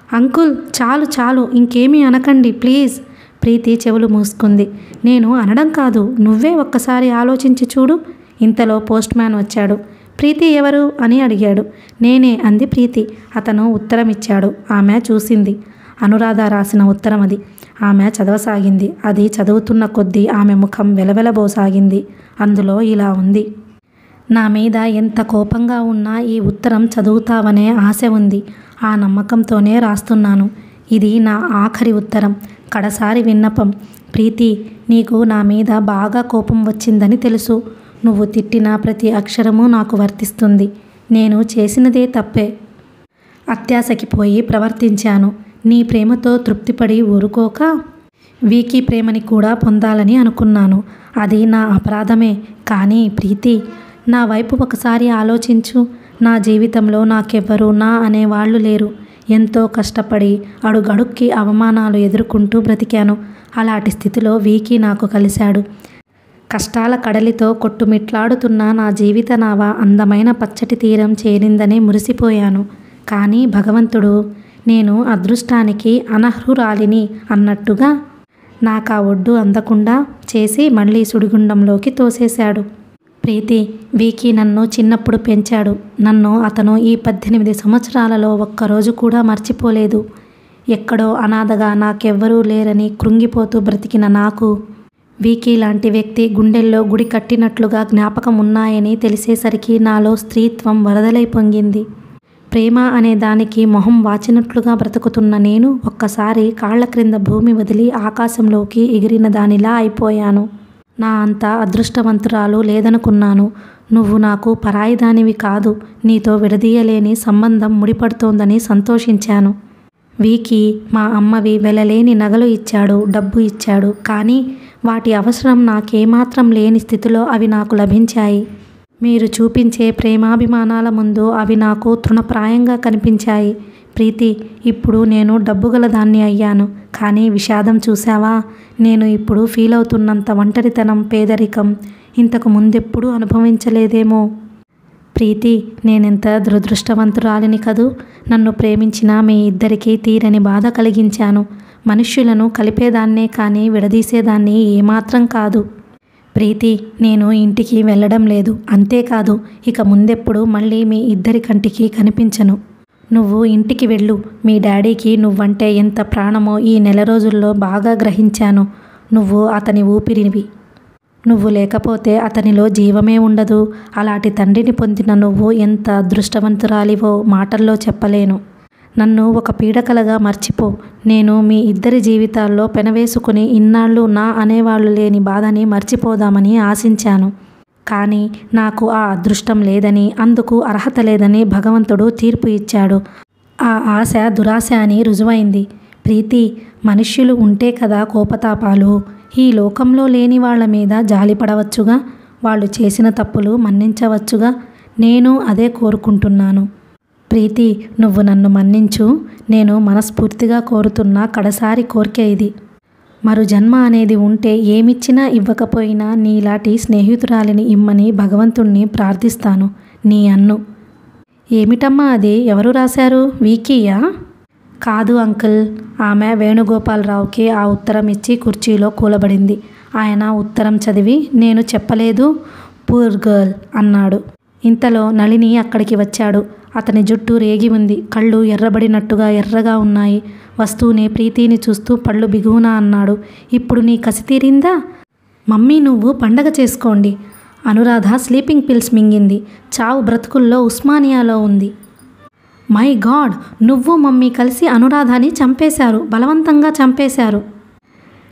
అంకుల్, చాలు చాలు, ఇంకేమీ అనకండి ప్లీజ్. ప్రీతి చెవులు మూసుకుంది. నేను అనడం కాదు, నువ్వే ఒక్కసారి ఆలోచించి చూడు. ఇంతలో పోస్ట్ మ్యాన్ వచ్చాడు. ప్రీతి ఎవరు అని అడిగాడు. నేనే అంది ప్రీతి. అతను ఉత్తరం ఇచ్చాడు. ఆమె చూసింది. అనురాధ రాసిన ఉత్తరం అది. ఆమె చదవసాగింది. అది చదువుతున్న కొద్దీ ఆమె ముఖం వెలవెలబోసాగింది. అందులో ఇలా ఉంది: నా మీద ఎంత కోపంగా ఉన్నా ఈ ఉత్తరం చదువుతావనే ఆశ ఉంది. ఆ నమ్మకంతోనే రాస్తున్నాను. ఇది నా ఆఖరి ఉత్తరం, కడసారి విన్నపం. ప్రీతి, నీకు నా మీద బాగా కోపం వచ్చిందని తెలుసు. నువ్వు తిట్టిన ప్రతి అక్షరము నాకు వర్తిస్తుంది. నేను చేసినదే తప్పే. అత్యాశకి పోయి ప్రవర్తించాను. నీ ప్రేమతో తృప్తిపడి ఊరుకోక వీకీ ప్రేమని కూడా పొందాలని అనుకున్నాను. అది నా అపరాధమే. కానీ ప్రీతి, నా వైపు ఒకసారి ఆలోచించు. నా జీవితంలో నాకెవ్వరూ నా అనేవాళ్ళు లేరు. ఎంతో కష్టపడి అడుగడుక్కి అవమానాలు ఎదుర్కొంటూ బ్రతికాను. అలాంటి స్థితిలో వీకీ నాకు కలిశాడు. కష్టాల కడలితో కొట్టుమిట్లాడుతున్న నా జీవిత నావ అందమైన పచ్చటి తీరం చేరిందనే మురిసిపోయాను. కానీ భగవంతుడు నేను అదృష్టానికి అనర్హురాలిని అన్నట్టుగా నాకా ఒడ్డు అందకుండా చేసి మళ్ళీ సుడిగుండంలోకి తోసేశాడు. ప్రీతి, వీకీ నన్ను చిన్నప్పుడు పెంచాడు. నన్ను అతను ఈ 18 సంవత్సరాలలో ఒక్కరోజు కూడా మర్చిపోలేదు. ఎక్కడో అనాథగా నాకెవ్వరూ లేరని కృంగిపోతూ బ్రతికిన నాకు వీకీ లాంటి వ్యక్తి గుండెల్లో గుడి కట్టినట్లుగా జ్ఞాపకం ఉన్నాయని తెలిసేసరికి నాలో స్త్రీత్వం వరదలై పొంగింది. ప్రేమ అనే దానికి మొహం వాచినట్లుగా బ్రతుకుతున్న నేను ఒక్కసారి కాళ్ల క్రింద భూమి వదిలి ఆకాశంలోకి ఎగిరిన దానిలా అయిపోయాను. నా అంత అదృష్టవంతురాలు లేదనుకున్నాను. నువ్వు నాకు పరాయిదానివి కాదు. నీతో విడదీయలేని సంబంధం ముడిపడుతోందని సంతోషించాను. వీకీ మా అమ్మవి వెలలేని నగలు ఇచ్చాడు, డబ్బు ఇచ్చాడు. కానీ వాటి అవసరం నాకేమాత్రం లేని స్థితిలో అవి నాకు లభించాయి. మీరు చూపించే ప్రేమాభిమానాల ముందు అవి నాకు తృణప్రాయంగా కనిపించాయి. ప్రీతి, ఇప్పుడు నేను డబ్బుగల దాన్ని అయ్యాను. కానీ విషాదం చూసావా? నేను ఇప్పుడు ఫీల్ అవుతున్నంత ఒంటరితనం, పేదరికం ఇంతకు ముందెప్పుడూ అనుభవించలేదేమో. ప్రీతి, నేనెంత దురదృష్టవంతురాలిని కదూ. నన్ను ప్రేమించిన మీ ఇద్దరికీ తీరని బాధ కలిగించాను. మనుష్యులను కలిపేదాన్నే కానీ విడదీసేదాన్ని ఏమాత్రం కాదు. ప్రీతి, నేను ఇంటికి వెళ్ళడం లేదు. అంతేకాదు, ఇక ముందెప్పుడు మళ్ళీ మీ ఇద్దరి కంటికి కనిపించను. నువ్వు ఇంటికి వెళ్ళు. మీ డాడీకి నువ్వంటే ఎంత ప్రాణమో ఈ నెల రోజుల్లో బాగా గ్రహించాను. నువ్వు అతని ఊపిరివి. నువ్వు లేకపోతే అతనిలో జీవమే ఉండదు. అలాంటి తండ్రిని పొందిన నువ్వు ఎంత అదృష్టవంతురాలివో మాటల్లో చెప్పలేను. నన్ను ఒక పీడకలగా మర్చిపో. నేను మీ ఇద్దరి జీవితాల్లో పెనవేసుకుని ఇన్నాళ్ళు నా అనేవాళ్ళు లేని బాధని మర్చిపోదామని ఆశించాను. కానీ నాకు ఆ అదృష్టం లేదని, అందుకు అర్హత లేదని భగవంతుడు తీర్పు ఇచ్చాడు. ఆ ఆశ దురాశ అని రుజువైంది. ప్రీతి, మనుష్యులు ఉంటే కదా కోపతాపాలు. ఈ లోకంలో లేని వాళ్ళ మీద జాలిపడవచ్చుగా, వాళ్ళు చేసిన తప్పులు మన్నించవచ్చుగా. నేను అదే కోరుకుంటున్నాను. ప్రీతి, నువ్వు నన్ను మన్నించు. నేను మనస్ఫూర్తిగా కోరుతున్న కడసారి కోరిక ఇది. మరు జన్మ అనేది ఉంటే ఏమిచ్చినా ఇవ్వకపోయినా నీలాంటి స్నేహితురాలిని ఇమ్మని భగవంతుణ్ణి ప్రార్థిస్తాను. నీ అన్ను. ఏమిటమ్మా అది? ఎవరు రాశారు? వీకీయా? కాదు అంకుల్. ఆమె వేణుగోపాలరావుకి ఆ ఉత్తరం ఇచ్చి కుర్చీలో కూలబడింది. ఆయన ఉత్తరం చదివి, నేను చెప్పలేదు పూర్ గర్ల్ అన్నాడు. ఇంతలో నళిని అక్కడికి వచ్చాడు. అతని జుట్టు రేగి ఉంది. కళ్ళు ఎర్రబడినట్టుగా ఎర్రగా ఉన్నాయి. వస్తూనే ప్రీతిని చూస్తూ పళ్ళు బిగువునా అన్నాడు. ఇప్పుడు నీ కసి తీరిందా? మమ్మీ, నువ్వు పండగ చేసుకోండి. అనురాధ స్లీపింగ్ పిల్స్ మింగింది. చావు బ్రతుకుల్లో ఉస్మానియాలో ఉంది. మై గాడ్, నువ్వు మమ్మీ కలిసి అనురాధాని చంపేశారు, బలవంతంగా చంపేశారు.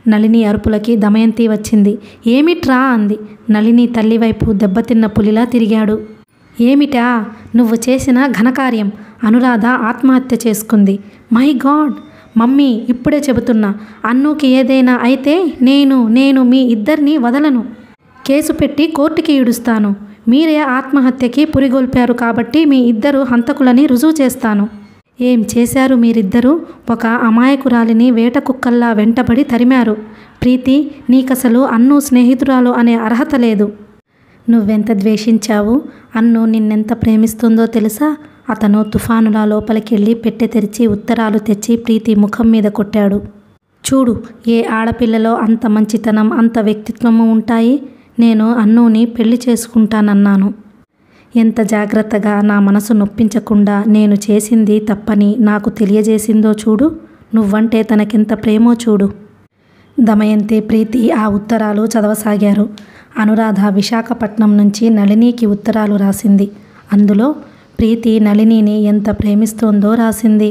నళిని అరుపులకి దమయంతి వచ్చింది. ఏమిట్రా అంది. నళిని తల్లివైపు దెబ్బతిన్న పులిలా తిరిగాడు. ఏమిటా? నువ్వు చేసిన ఘనకార్యం. అనురాధ ఆత్మహత్య చేసుకుంది. మై గాడ్ మమ్మీ, ఇప్పుడే చెబుతున్నా, అన్నుకి ఏదైనా అయితే నేను మీ ఇద్దరిని వదలను. కేసు పెట్టి కోర్టుకి ఈడుస్తాను. మీరే ఆత్మహత్యకి పురిగొల్పారు కాబట్టి మీ ఇద్దరు హంతకులని రుజువు చేస్తాను. ఏం చేశారు మీరిద్దరూ? ఒక అమాయకురాలిని వేట కుక్కల్లా వెంటబడి తరిమారు. ప్రీతి, నీకసలు అన్ను స్నేహితురాలు అనే అర్హత లేదు. నువ్వెంత ద్వేషించావు. అన్ను నిన్నెంత ప్రేమిస్తుందో తెలుసా? అతను తుఫానులా లోపలికెళ్ళి పెట్టె తెరిచి ఉత్తరాలు తెచ్చి ప్రీతి ముఖం మీద కొట్టాడు. చూడు, ఏ ఆడపిల్లలో అంత మంచితనం, అంత వ్యక్తిత్వము ఉంటాయి. నేను అన్నుని పెళ్లి చేసుకుంటానన్నాను. ఎంత జాగ్రత్తగా నా మనసు నొప్పించకుండా నేను చేసింది తప్పని నాకు తెలియజేసిందో చూడు. నువ్వంటే తనకెంత ప్రేమో చూడు. దమయంతి, ప్రీతి ఆ ఉత్తరాలు చదవసాగారు. అనురాధ విశాఖపట్నం నుంచి నళినికి ఉత్తరాలు రాసింది. అందులో ప్రీతి నళినిని ఎంత ప్రేమిస్తోందో రాసింది.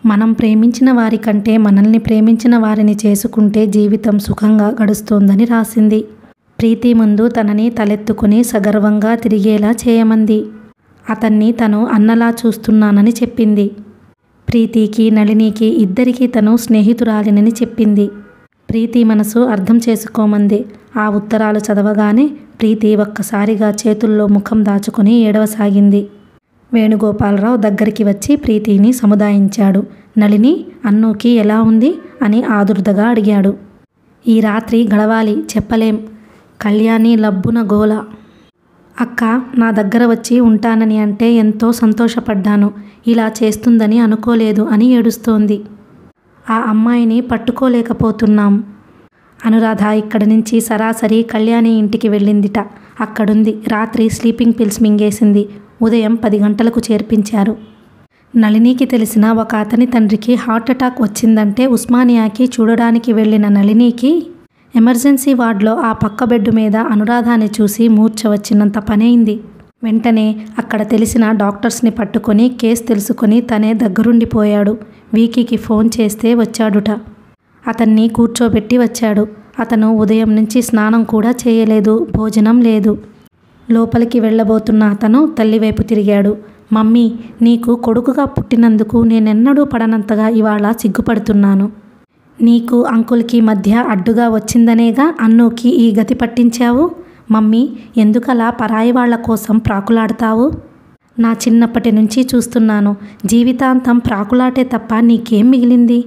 మనం ప్రేమించిన వారి కంటే మనల్ని ప్రేమించిన వారిని చేసుకుంటే జీవితం సుఖంగా గడుస్తోందని రాసింది. ప్రీతి ముందు తనని తలెత్తుకుని సగర్వంగా తిరిగేలా చేయమంది. అతన్ని తను అన్నలా చూస్తున్నానని చెప్పింది. ప్రీతికి నళినికి ఇద్దరికీ తను స్నేహితురాలినని చెప్పింది. ప్రీతి మనసు అర్థం చేసుకోమంది. ఆ ఉత్తరాలు చదవగానే ప్రీతి ఒక్కసారిగా చేతుల్లో ముఖం దాచుకుని ఏడవసాగింది. వేణుగోపాలరావు దగ్గరికి వచ్చి ప్రీతిని సముదాయించాడు. నళిని, అన్నుకి ఎలా ఉంది అని ఆదుర్దగా అడిగాడు. ఈ రాత్రి గడవాలి, చెప్పలేం. కళ్యాణి లబ్బున గోల. అక్క నా దగ్గర వచ్చి ఉంటానని అంటే ఎంతో సంతోషపడ్డాను. ఇలా చేస్తుందని అనుకోలేదు అని ఏడుస్తోంది. ఆ అమ్మాయిని పట్టుకోలేకపోతున్నాం. అనురాధ ఇక్కడి నుంచి సరాసరి కళ్యాణి ఇంటికి వెళ్ళిందిట. అక్కడుంది. రాత్రి స్లీపింగ్ పిల్స్ మింగేసింది. ఉదయం 10 గంటలకు చేర్పించారు. నళినికి తెలిసిన ఒక అతని తండ్రికి హార్ట్అటాక్ వచ్చిందంటే ఉస్మానియాకి చూడడానికి వెళ్ళిన నళినికి ఎమర్జెన్సీ వార్డులో ఆ పక్క బెడ్ మీద అనురాధాని చూసి మూర్ఛ వచ్చినంత పనైంది. వెంటనే అక్కడ తెలిసిన డాక్టర్స్ని పట్టుకొని కేసు తెలుసుకొని తనే దగ్గరుండిపోయాడు. వీకీకి ఫోన్ చేస్తే వచ్చాడుట. అతన్ని కూర్చోబెట్టి వచ్చాడు. అతను ఉదయం నుంచి స్నానం కూడా చేయలేదు, భోజనం లేదు. లోపలికి వెళ్ళబోతున్న అతను తల్లివైపు తిరిగాడు. మమ్మీ, నీకు కొడుకుగా పుట్టినందుకు నేనెన్నడూ పడనంతగా ఇవాళ సిగ్గుపడుతున్నాను. నీకు అంకుల్కి మధ్య అడ్డుగా వచ్చిందనేగా అన్నుకి ఈ గతి పట్టించావు. మమ్మీ, ఎందుకలా పరాయి వాళ్ల కోసం ప్రాకులాడతావు? నా చిన్నప్పటి నుంచి చూస్తున్నాను. జీవితాంతం ప్రాకులాటే తప్ప నీకేం మిగిలింది?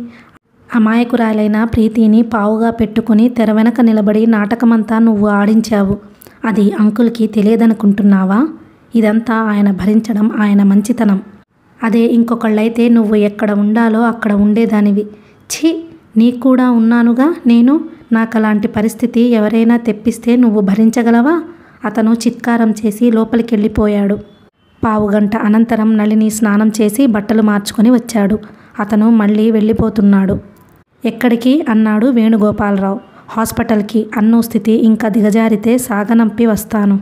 అమాయకురాలైన ప్రీతిని పావుగా పెట్టుకుని తెర వెనక నిలబడి నాటకమంతా నువ్వు ఆడించావు. అది అంకుల్కి తెలియదనుకుంటున్నావా? ఇదంతా ఆయన భరించడం ఆయన మంచితనం. అదే ఇంకొకళ్ళైతే నువ్వు ఎక్కడ ఉండాలో అక్కడ ఉండేదానివి. ఛీ, నీకు కూడా ఉన్నానుగా నేను. నాకలాంటి పరిస్థితి ఎవరైనా తెప్పిస్తే నువ్వు భరించగలవా? అతను చిత్కారం చేసి లోపలికెళ్ళిపోయాడు. పావుగంట అనంతరం నళిని స్నానం చేసి బట్టలు మార్చుకొని వచ్చాడు. అతను మళ్ళీ వెళ్ళిపోతున్నాడు. ఎక్కడికి అన్నాడు వేణుగోపాలరావు. హాస్పిటల్కి. అన్ను స్థితి ఇంకా దిగజారితే సాగనంపి వస్తాను.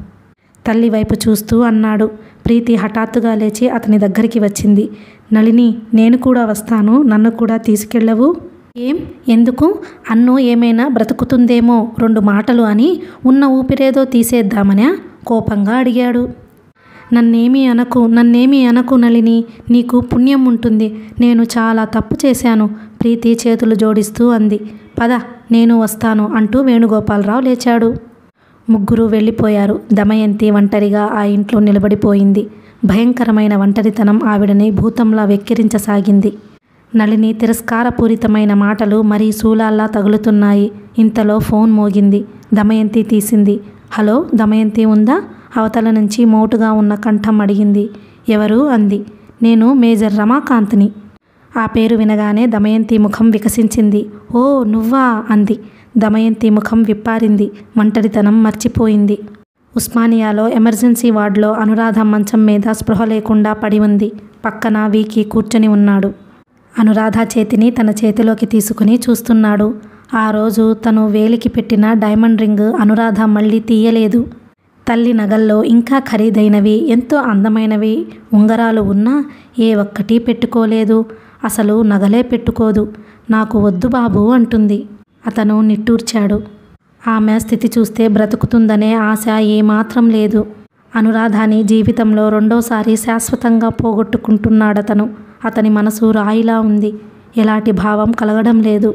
తల్లి వైపు చూస్తూ అన్నాడు. ప్రీతి హఠాత్తుగా లేచి అతని దగ్గరికి వచ్చింది. నళిని, నేను కూడా వస్తాను, నన్ను కూడా తీసుకెళ్ళవు? ఏం ఎందుకు? అన్ను ఏమైనా బ్రతుకుతుందేమో 2 మాటలు అని ఉన్న ఊపిరేదో తీసేద్దామనా కోపంగా అడిగాడు. నన్నేమీ అనకు నళిని, నీకు పుణ్యం ఉంటుంది. నేను చాలా తప్పు చేశాను ప్రీతి చేతులు జోడిస్తూ అంది. పద నేను వస్తాను అంటూ వేణుగోపాలరావు లేచాడు. ముగ్గురు వెళ్ళిపోయారు. దమయంతి ఒంటరిగా ఆ ఇంట్లో నిలబడిపోయింది. భయంకరమైన ఒంటరితనం ఆవిడని భూతంలా వెక్కిరించసాగింది. నళిని తిరస్కారపూరితమైన మాటలు మరీ శూలాల్లా తగులుతున్నాయి. ఇంతలో ఫోన్ మోగింది. దమయంతి తీసింది. హలో, దమయంతి ఉందా? అవతల నుంచి మోటుగా ఉన్న కంఠం అడిగింది. ఎవరు అంది. నేను మేజర్ రమాకాంత్ని. ఆ పేరు వినగానే దమయంతి ముఖం వికసించింది. ఓ నువ్వా అంది. దమయంతి ముఖం విప్పారింది. ఒంటరితనం మర్చిపోయింది. ఉస్మానియాలో ఎమర్జెన్సీ వార్డులో అనురాధ మంచం మీద స్పృహ లేకుండా పడి ఉంది. పక్కన వీకి కూర్చొని ఉన్నాడు. అనురాధ చేతిని తన చేతిలోకి తీసుకుని చూస్తున్నాడు. ఆ రోజు తను వేలికి పెట్టిన డైమండ్ రింగ్ అనురాధ మళ్ళీ తీయలేదు. తల్లి నగల్లో ఇంకా ఖరీదైనవి, ఎంతో అందమైనవి ఉంగరాలు ఉన్నా ఏ ఒక్కటి పెట్టుకోలేదు. అసలు నగలే పెట్టుకోదు. నాకు వద్దు బాబు అంటుంది. అతను నిట్టూర్చాడు. ఆమె స్థితి చూస్తే బ్రతుకుతుందనే ఆశ ఏమాత్రం లేదు. అనురాధని జీవితంలో రెండోసారి శాశ్వతంగా పోగొట్టుకుంటున్నాడతను. అతని మనసు రాయిలా ఉంది. ఎలాంటి భావం కలగడం లేదు.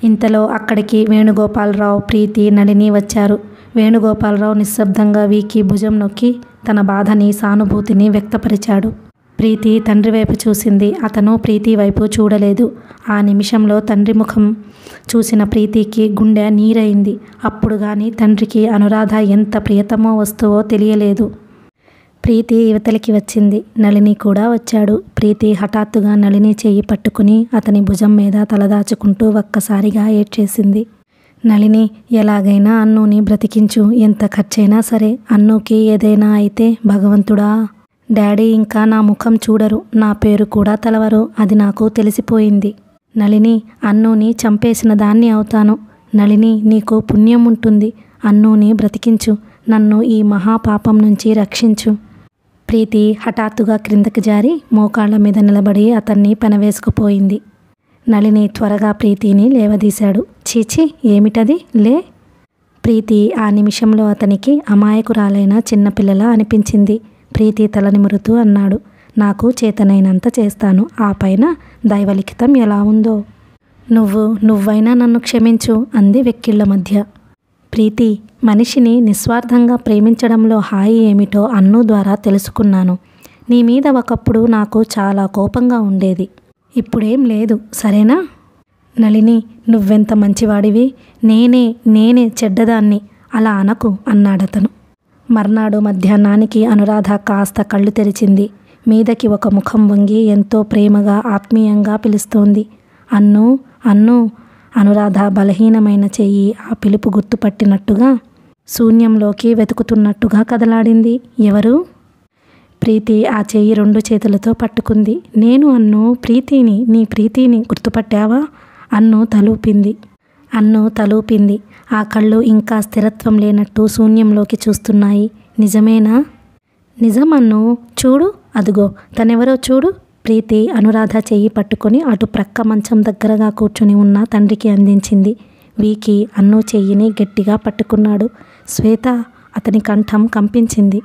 ఇంతలో అక్కడికి వేణుగోపాలరావు, ప్రీతి, నళిని వచ్చారు. వేణుగోపాలరావు నిశ్శబ్దంగా వీకి భుజం నొక్కి తన బాధని, సానుభూతిని వ్యక్తపరిచాడు. ప్రీతి తండ్రి వైపు చూసింది. అతను ప్రీతి వైపు చూడలేదు. ఆ నిమిషంలో తండ్రి ముఖం చూసిన ప్రీతికి గుండె నీరైంది. అప్పుడు కానీ తండ్రికి అనురాధ ఎంత ప్రియతమో వస్తువో తెలియలేదు. ప్రీతి యువతలికి వచ్చింది. నళిని కూడా వచ్చాడు. ప్రీతి హఠాత్తుగా నళిని చెయ్యి పట్టుకుని అతని భుజం మీద తలదాచుకుంటూ ఒక్కసారిగా ఏడ్చేసింది. నళిని, ఎలాగైనా అన్నుని బ్రతికించు. ఎంత ఖర్చైనా సరే. అన్నుకి ఏదైనా అయితే భగవంతుడా. డాడీ ఇంకా నా ముఖం చూడరు, నా పేరు కూడా తలవరు. అది నాకు తెలిసిపోయింది. నళిని, అన్నుని చంపేసిన దాన్ని అవుతాను. నళిని, నీకు పుణ్యం ఉంటుంది. అన్నుని బ్రతికించు. నన్ను ఈ మహాపాపం నుంచి రక్షించు. ప్రీతి హఠాత్తుగా క్రిందకి జారి మోకాళ్ల మీద నిలబడి అతన్ని పెనవేసుకుపోయింది. నళిని త్వరగా ప్రీతిని లేవదీశాడు. చీచి, ఏమిటది? లే. ప్రీతి ఆ నిమిషంలో అతనికి అమాయకురాలైన చిన్నపిల్లలా అనిపించింది. ప్రీతి తల నిమురుతూ అన్నాడు. నాకు చేతనైనంత చేస్తాను. ఆ పైన దైవలిఖితం ఎలా ఉందో. నువ్వైనా నన్ను క్షమించు అంది వెక్కిళ్ల మధ్య. ప్రీతి, మనిషిని నిస్వార్థంగా ప్రేమించడంలో హాయి ఏమిటో అన్ను ద్వారా తెలుసుకున్నాను. నీ మీద ఒకప్పుడు నాకు చాలా కోపంగా ఉండేది. ఇప్పుడేం లేదు, సరేనా? నళిని, నువ్వెంత మంచివాడివి. నేనే చెడ్డదాన్ని. అలా అనకు అన్నాడతను. మర్నాడు మధ్యాహ్నానికి అనురాధ కాస్త కళ్ళు తెరిచింది. మీదకి ఒక ముఖం వంగి ఎంతో ప్రేమగా, ఆత్మీయంగా పిలుస్తోంది. అన్ను. అనురాధ బలహీనమైన చెయ్యి ఆ పిలుపు గుర్తుపట్టినట్టుగా శూన్యంలోకి వెతుకుతున్నట్టుగా కదలాడింది. ఎవరు? ప్రీతి ఆ చెయ్యి 2 చేతులతో పట్టుకుంది. నేను అన్ను, ప్రీతిని. నీ ప్రీతిని గుర్తుపట్టావా? అన్ను తలూపింది. ఆ కళ్ళు ఇంకా స్థిరత్వం లేనట్టు శూన్యంలోకి చూస్తున్నాయి. నిజమేనా? నిజమన్ను. చూడు, అదుగో తనెవరో చూడు. ప్రీతి అనురాధ చెయ్యి పట్టుకొని అటు ప్రక్క మంచం దగ్గరగా కూర్చుని ఉన్న తండ్రికి అందించింది. వీకి అన్ను చెయ్యిని గట్టిగా పట్టుకున్నాడు. శ్వేత, అతని కంఠం కంపించింది.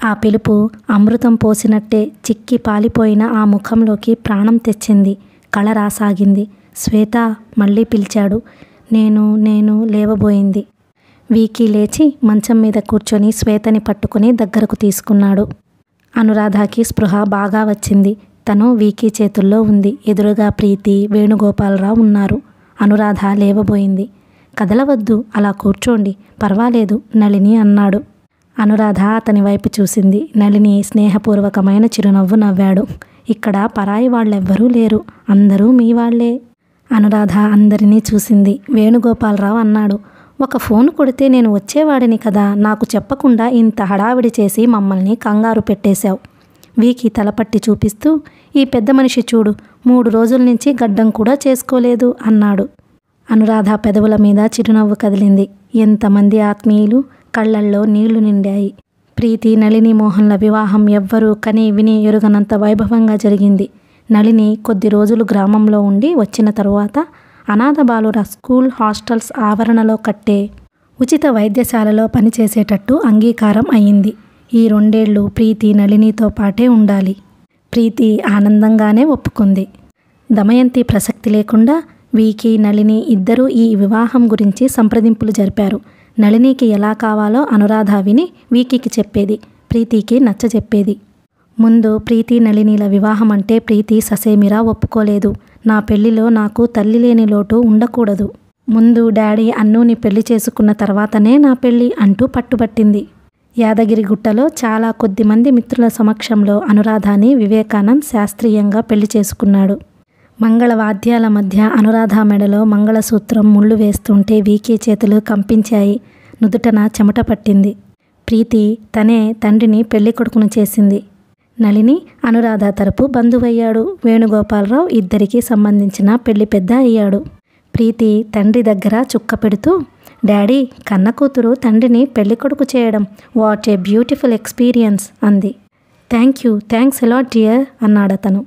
ఆ పిలుపు అమృతం పోసినట్టే చిక్కి పాలిపోయిన ఆ ముఖంలోకి ప్రాణం తెచ్చింది. కళ రాసాగింది. శ్వేత మళ్ళీ పిలిచాడు. నేను లేవబోయింది. వీకి లేచి మంచం మీద కూర్చొని శ్వేతని పట్టుకుని దగ్గరకు తీసుకున్నాడు. అనురాధకి స్పృహ బాగా వచ్చింది. తను వీకి చేతుల్లో ఉంది. ఎదురుగా ప్రీతి, వేణుగోపాలరావు ఉన్నారు. అనురాధ లేవబోయింది. కదలవద్దు, అలా కూర్చోండి, పర్వాలేదు నళిని అన్నాడు. అనురాధ అతని వైపు చూసింది. నళిని స్నేహపూర్వకమైన చిరునవ్వు నవ్వాడు. ఇక్కడ పరాయి వాళ్ళెవ్వరూ లేరు, అందరూ మీ వాళ్లే. అనురాధ అందరినీ చూసింది. వేణుగోపాలరావు అన్నాడు. ఒక ఫోన్ కొడితే నేను వచ్చేవాడిని కదా. నాకు చెప్పకుండా ఇంత హడావిడి చేసి మమ్మల్ని కంగారు పెట్టేశావు. వీకి తలపట్టి చూపిస్తూ, ఈ పెద్ద మనిషి చూడు, 3 రోజుల నుంచి గడ్డం కూడా చేసుకోలేదు అన్నాడు. అనురాధ పెదవుల మీద చిరునవ్వు కదిలింది. ఎంతమంది ఆత్మీయులు. కళ్ళల్లో నీళ్లు నిండాయి. ప్రీతి, నళిని, మోహన్ల వివాహం ఎవ్వరూ కని విని ఎరుగనంత వైభవంగా జరిగింది. నళిని కొద్ది రోజులు గ్రామంలో ఉండి వచ్చిన తరువాత అనాథ బాలుర స్కూల్ హాస్టల్స్ ఆవరణలో కట్టే ఉచిత వైద్యశాలలో పనిచేసేటట్టు అంగీకారం అయింది. ఈ 2 ఏళ్ళు ప్రీతి నళినితో పాటే ఉండాలి. ప్రీతి ఆనందంగానే ఒప్పుకుంది. దమయంతి ప్రసక్తి లేకుండా వీకి, నళిని ఇద్దరూ ఈ వివాహం గురించి సంప్రదింపులు జరిపారు. నళినికి ఎలా కావాలో అనురాధ విని వీకికి చెప్పేది, ప్రీతికి నచ్చజెప్పేది. ముందు ప్రీతి నళినిల వివాహం అంటే ప్రీతి ససేమిరా ఒప్పుకోలేదు. నా పెళ్లిలో నాకు తల్లి లేని లోటు ఉండకూడదు. ముందు డాడీ అన్నుని పెళ్లి చేసుకున్న తర్వాతనే నా పెళ్లి అంటూ పట్టుబట్టింది. యాదగిరిగుట్టలో చాలా కొద్దిమంది మిత్రుల సమక్షంలో అనురాధని వివేకానంద్ శాస్త్రీయంగా పెళ్లి చేసుకున్నాడు. మంగళవాద్యాల మధ్య అనురాధ మెడలో మంగళసూత్రం ముళ్ళు వేస్తుంటే వీకీ చేతులు కంపించాయి. నుదుటన చెమట పట్టింది. ప్రీతి తనే తండ్రిని పెళ్లి కొడుకును చేసింది. నళిని అనురాధ తరపు బంధువయ్యాడు. వేణుగోపాలరావు ఇద్దరికీ సంబంధించిన పెళ్లి పెద్ద అయ్యాడు. ప్రీతి తండ్రి దగ్గర చుక్క పెడుతూ, డాడీ, కన్న కూతురు తండ్రిని పెళ్లి కొడుకు చేయడం వాట్ ఏ బ్యూటిఫుల్ ఎక్స్పీరియన్స్ అంది. థ్యాంక్స్ అలాట్ డియర్ అన్నాడతను.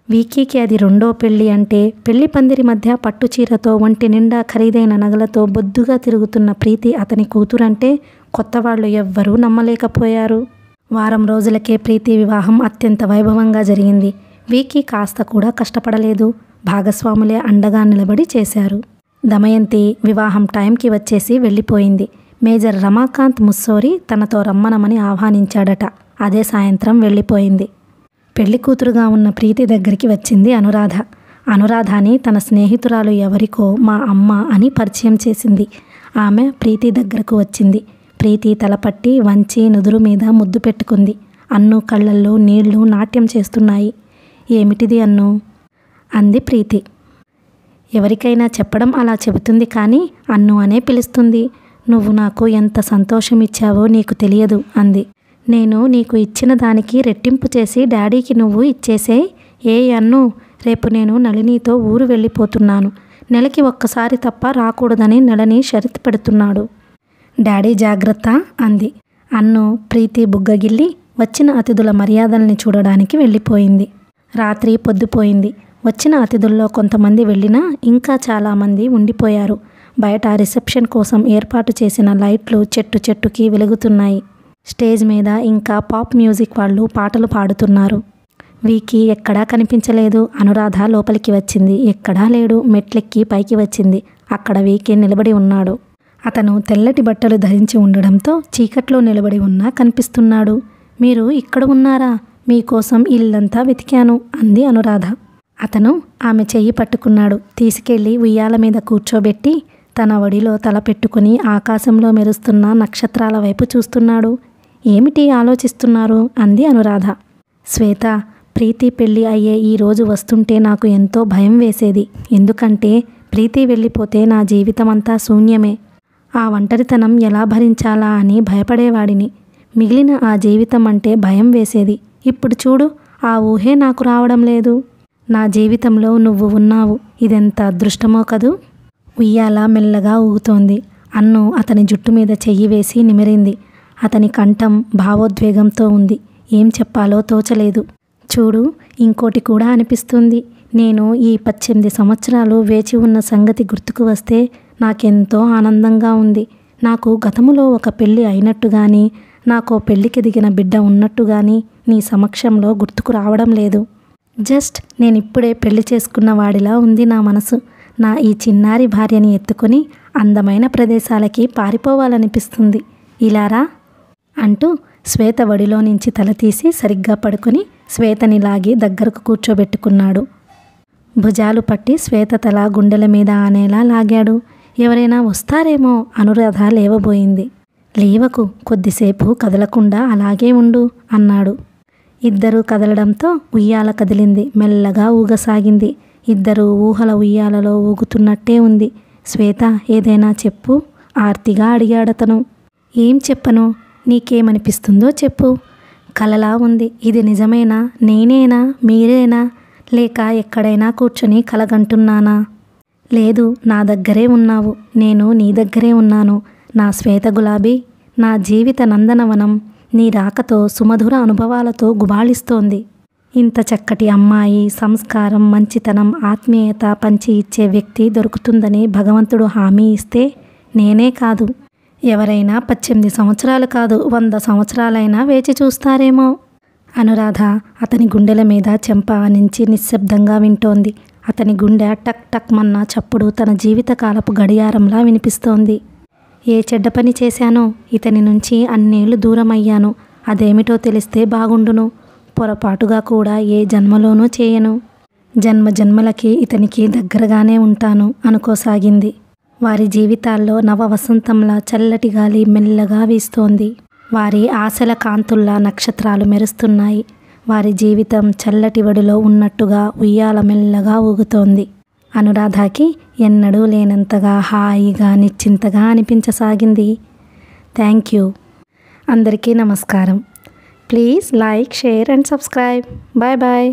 వీకీకి అది 2వ పెళ్లి. అంటే పెళ్లి పందిరి మధ్య పట్టుచీరతో ఒంటి నిండా ఖరీదైన నగలతో బొద్దుగా తిరుగుతున్న ప్రీతి అతని కూతురంటే కొత్తవాళ్లు ఎవ్వరూ నమ్మలేకపోయారు. వారం రోజులకే ప్రీతి వివాహం అత్యంత వైభవంగా జరిగింది. వీకీ కాస్త కూడా కష్టపడలేదు. భాగస్వాములే అండగా నిలబడి చేశారు. దమయంతి వివాహం టైంకి వచ్చేసి వెళ్ళిపోయింది. మేజర్ రమాకాంత్ ముస్సోరి తనతో రమ్మనమని ఆహ్వానించాడట. అదే సాయంత్రం వెళ్ళిపోయింది. పెళ్లి కూతురుగా ఉన్న ప్రీతి దగ్గరికి వచ్చింది అనురాధ. అనురాధని తన స్నేహితురాలు ఎవరికో మా అమ్మ అని పరిచయం చేసింది. ఆమె ప్రీతి దగ్గరకు వచ్చింది. ప్రీతి తలపట్టి వంచి నుదురు మీద ముద్దు పెట్టుకుంది. అన్ను కళ్ళల్లో నీళ్లు నాట్యం చేస్తున్నాయి. ఏమిటిది అన్ను అంది ప్రీతి. ఎవరికైనా చెప్పడం అలా చెబుతుంది కానీ అన్ను అనే పిలుస్తుంది. నువ్వు నాకు ఎంత సంతోషం ఇచ్చావో నీకు తెలియదు అంది. నేను నీకు ఇచ్చిన దానికి రెట్టింపు చేసి డాడీకి నువ్వు ఇచ్చేసేయ్. అన్ను, రేపు నేను నళినితో ఊరు వెళ్ళిపోతున్నాను. నెలకి ఒక్కసారి తప్ప రాకూడదని నళిని షరతు పెడుతున్నాడు. డాడీ జాగ్రత్త అంది. అన్ను ప్రీతి బుగ్గగిల్లి వచ్చిన అతిథుల మర్యాదల్ని చూడడానికి వెళ్ళిపోయింది. రాత్రి పొద్దుపోయింది. వచ్చిన అతిథుల్లో కొంతమంది వెళ్ళినా ఇంకా చాలామంది ఉండిపోయారు. బయట రిసెప్షన్ కోసం ఏర్పాటు చేసిన లైట్లు చెట్టుకి వెలుగుతున్నాయి. స్టేజ్ మీద ఇంకా పాప్ మ్యూజిక్ వాళ్ళు పాటలు పాడుతున్నారు. వీకీ ఎక్కడా కనిపించలేదు. అనురాధ లోపలికి వచ్చింది. ఎక్కడా లేడు. మెట్లెక్కి పైకి వచ్చింది. అక్కడ వీకీ నిలబడి ఉన్నాడు. అతను తెల్లటి బట్టలు ధరించి ఉండడంతో చీకట్లో నిలబడి ఉన్నా కనిపిస్తున్నాడు. మీరు ఇక్కడ ఉన్నారా? మీకోసం ఇల్లంతా వెతికాను అంది అనురాధ. అతను ఆమె చెయ్యి పట్టుకున్నాడు. తీసుకెళ్లి ఉయ్యాల మీద కూర్చోబెట్టి తన ఒడిలో తల పెట్టుకుని ఆకాశంలో మెరుస్తున్న నక్షత్రాల వైపు చూస్తున్నాడు. ఏమిటి ఆలోచిస్తున్నారు అంది అనురాధ. శ్వేత, ప్రీతి పెళ్ళి అయ్యే ఈ రోజు వస్తుంటే నాకు ఎంతో భయం వేసేది. ఎందుకంటే ప్రీతి వెళ్ళిపోతే నా జీవితమంతా శూన్యమే. ఆ ఒంటరితనం ఎలా భరించాలా అని భయపడేవాడిని. మిగిలిన ఆ జీవితం అంటే భయం వేసేది. ఇప్పుడు చూడు, ఆ ఊహే నాకు రావడం లేదు. నా జీవితంలో నువ్వు ఉన్నావు. ఇదెంత అదృష్టమో కదూ. ఉయ్యాల మెల్లగా ఊగుతోంది. అన్ను అతని జుట్టు మీద చెయ్యి వేసి నిమిరింది. అతని కంఠం భావోద్వేగంతో ఉంది. ఏం చెప్పాలో తోచలేదు. చూడు, ఇంకోటి కూడా అనిపిస్తుంది. నేను ఈ 18 సంవత్సరాలు వేచి ఉన్న సంగతి గుర్తుకు వస్తే నాకెంతో ఆనందంగా ఉంది. నాకు గతములో ఒక పెళ్ళి అయినట్టు కానీ, నాకో పెళ్ళికి దిగిన బిడ్డ ఉన్నట్టు కానీ నీ సమక్షంలో గుర్తుకు రావడం లేదు. జస్ట్ నేనిప్పుడే పెళ్లి చేసుకున్న వాడిలా ఉంది నా మనసు. నా ఈ చిన్నారి భార్యని ఎత్తుకొని అందమైన ప్రదేశాలకి పారిపోవాలనిపిస్తుంది. ఇలారా అంటూ శ్వేత వడిలో నుంచి తల తీసి సరిగ్గా పడుకొని శ్వేతని లాగి దగ్గరకు కూర్చోబెట్టుకున్నాడు. భుజాలు పట్టి శ్వేత తల గుండెల మీద ఆనేలా లాగాడు. ఎవరైనా వస్తారేమో అనురాధ లేవబోయింది. లేవకు, కొద్దిసేపు కదలకుండా అలాగే ఉండు అన్నాడు. ఇద్దరూ కదలడంతో ఉయ్యాల కదిలింది. మెల్లగా ఊగసాగింది. ఇద్దరూ ఊహల ఉయ్యాలలో ఊగుతున్నట్టే ఉంది. శ్వేత, ఏదైనా చెప్పు ఆర్తిగా అడిగాడతను. ఏం చెప్పను? నీకేమనిపిస్తుందో చెప్పు. కలలా ఉంది. ఇది నిజమేనా? నేనేనా? మీరేనా? లేక ఎక్కడైనా కూర్చొని కలగంటున్నానా? లేదు, నా దగ్గరే ఉన్నావు. నేను నీ దగ్గరే ఉన్నాను. నా శ్వేత గులాబీ, నా జీవిత నందనవనం నీ రాకతో సుమధుర అనుభవాలతో గుబాళిస్తోంది. ఇంత చక్కటి అమ్మాయి, సంస్కారం, మంచితనం, ఆత్మీయత పంచి ఇచ్చే వ్యక్తి దొరుకుతుందని భగవంతుడు హామీ ఇస్తే నేనే కాదు, ఎవరైనా 18 సంవత్సరాలు కాదు 100 సంవత్సరాలైనా వేచి చూస్తారేమో. అనురాధ అతని గుండెల మీద చెంప ఆనించి నిశ్శబ్దంగా వింటోంది. అతని గుండె టక్ టక్ మన్న చప్పుడు తన జీవితకాలపు గడియారంలా వినిపిస్తోంది. ఏ చెడ్డ పని చేశానో, ఇతని నుంచి అన్నేళ్లు దూరం అయ్యాను. అదేమిటో తెలిస్తే బాగుండును. పొరపాటుగా కూడా ఏ జన్మలోనూ చేయను. జన్మ జన్మలకి ఇతనికి దగ్గరగానే ఉంటాను అనుకోసాగింది. వారి జీవితాల్లో నవ వసంతంలా చల్లటి గాలి మెల్లగా వీస్తోంది. వారి ఆశల కాంతుల్లా నక్షత్రాలు మెరుస్తున్నాయి. వారి జీవితం చల్లటి వడిలో ఉన్నట్టుగా ఉయ్యాల మెల్లగా ఊగుతోంది. అనురాధకి ఎన్నడూ లేనంతగా హాయిగా నిశ్చింతగా అనిపించసాగింది. Thank you. అందరికీ నమస్కారం. Please like, share and subscribe. Bye bye.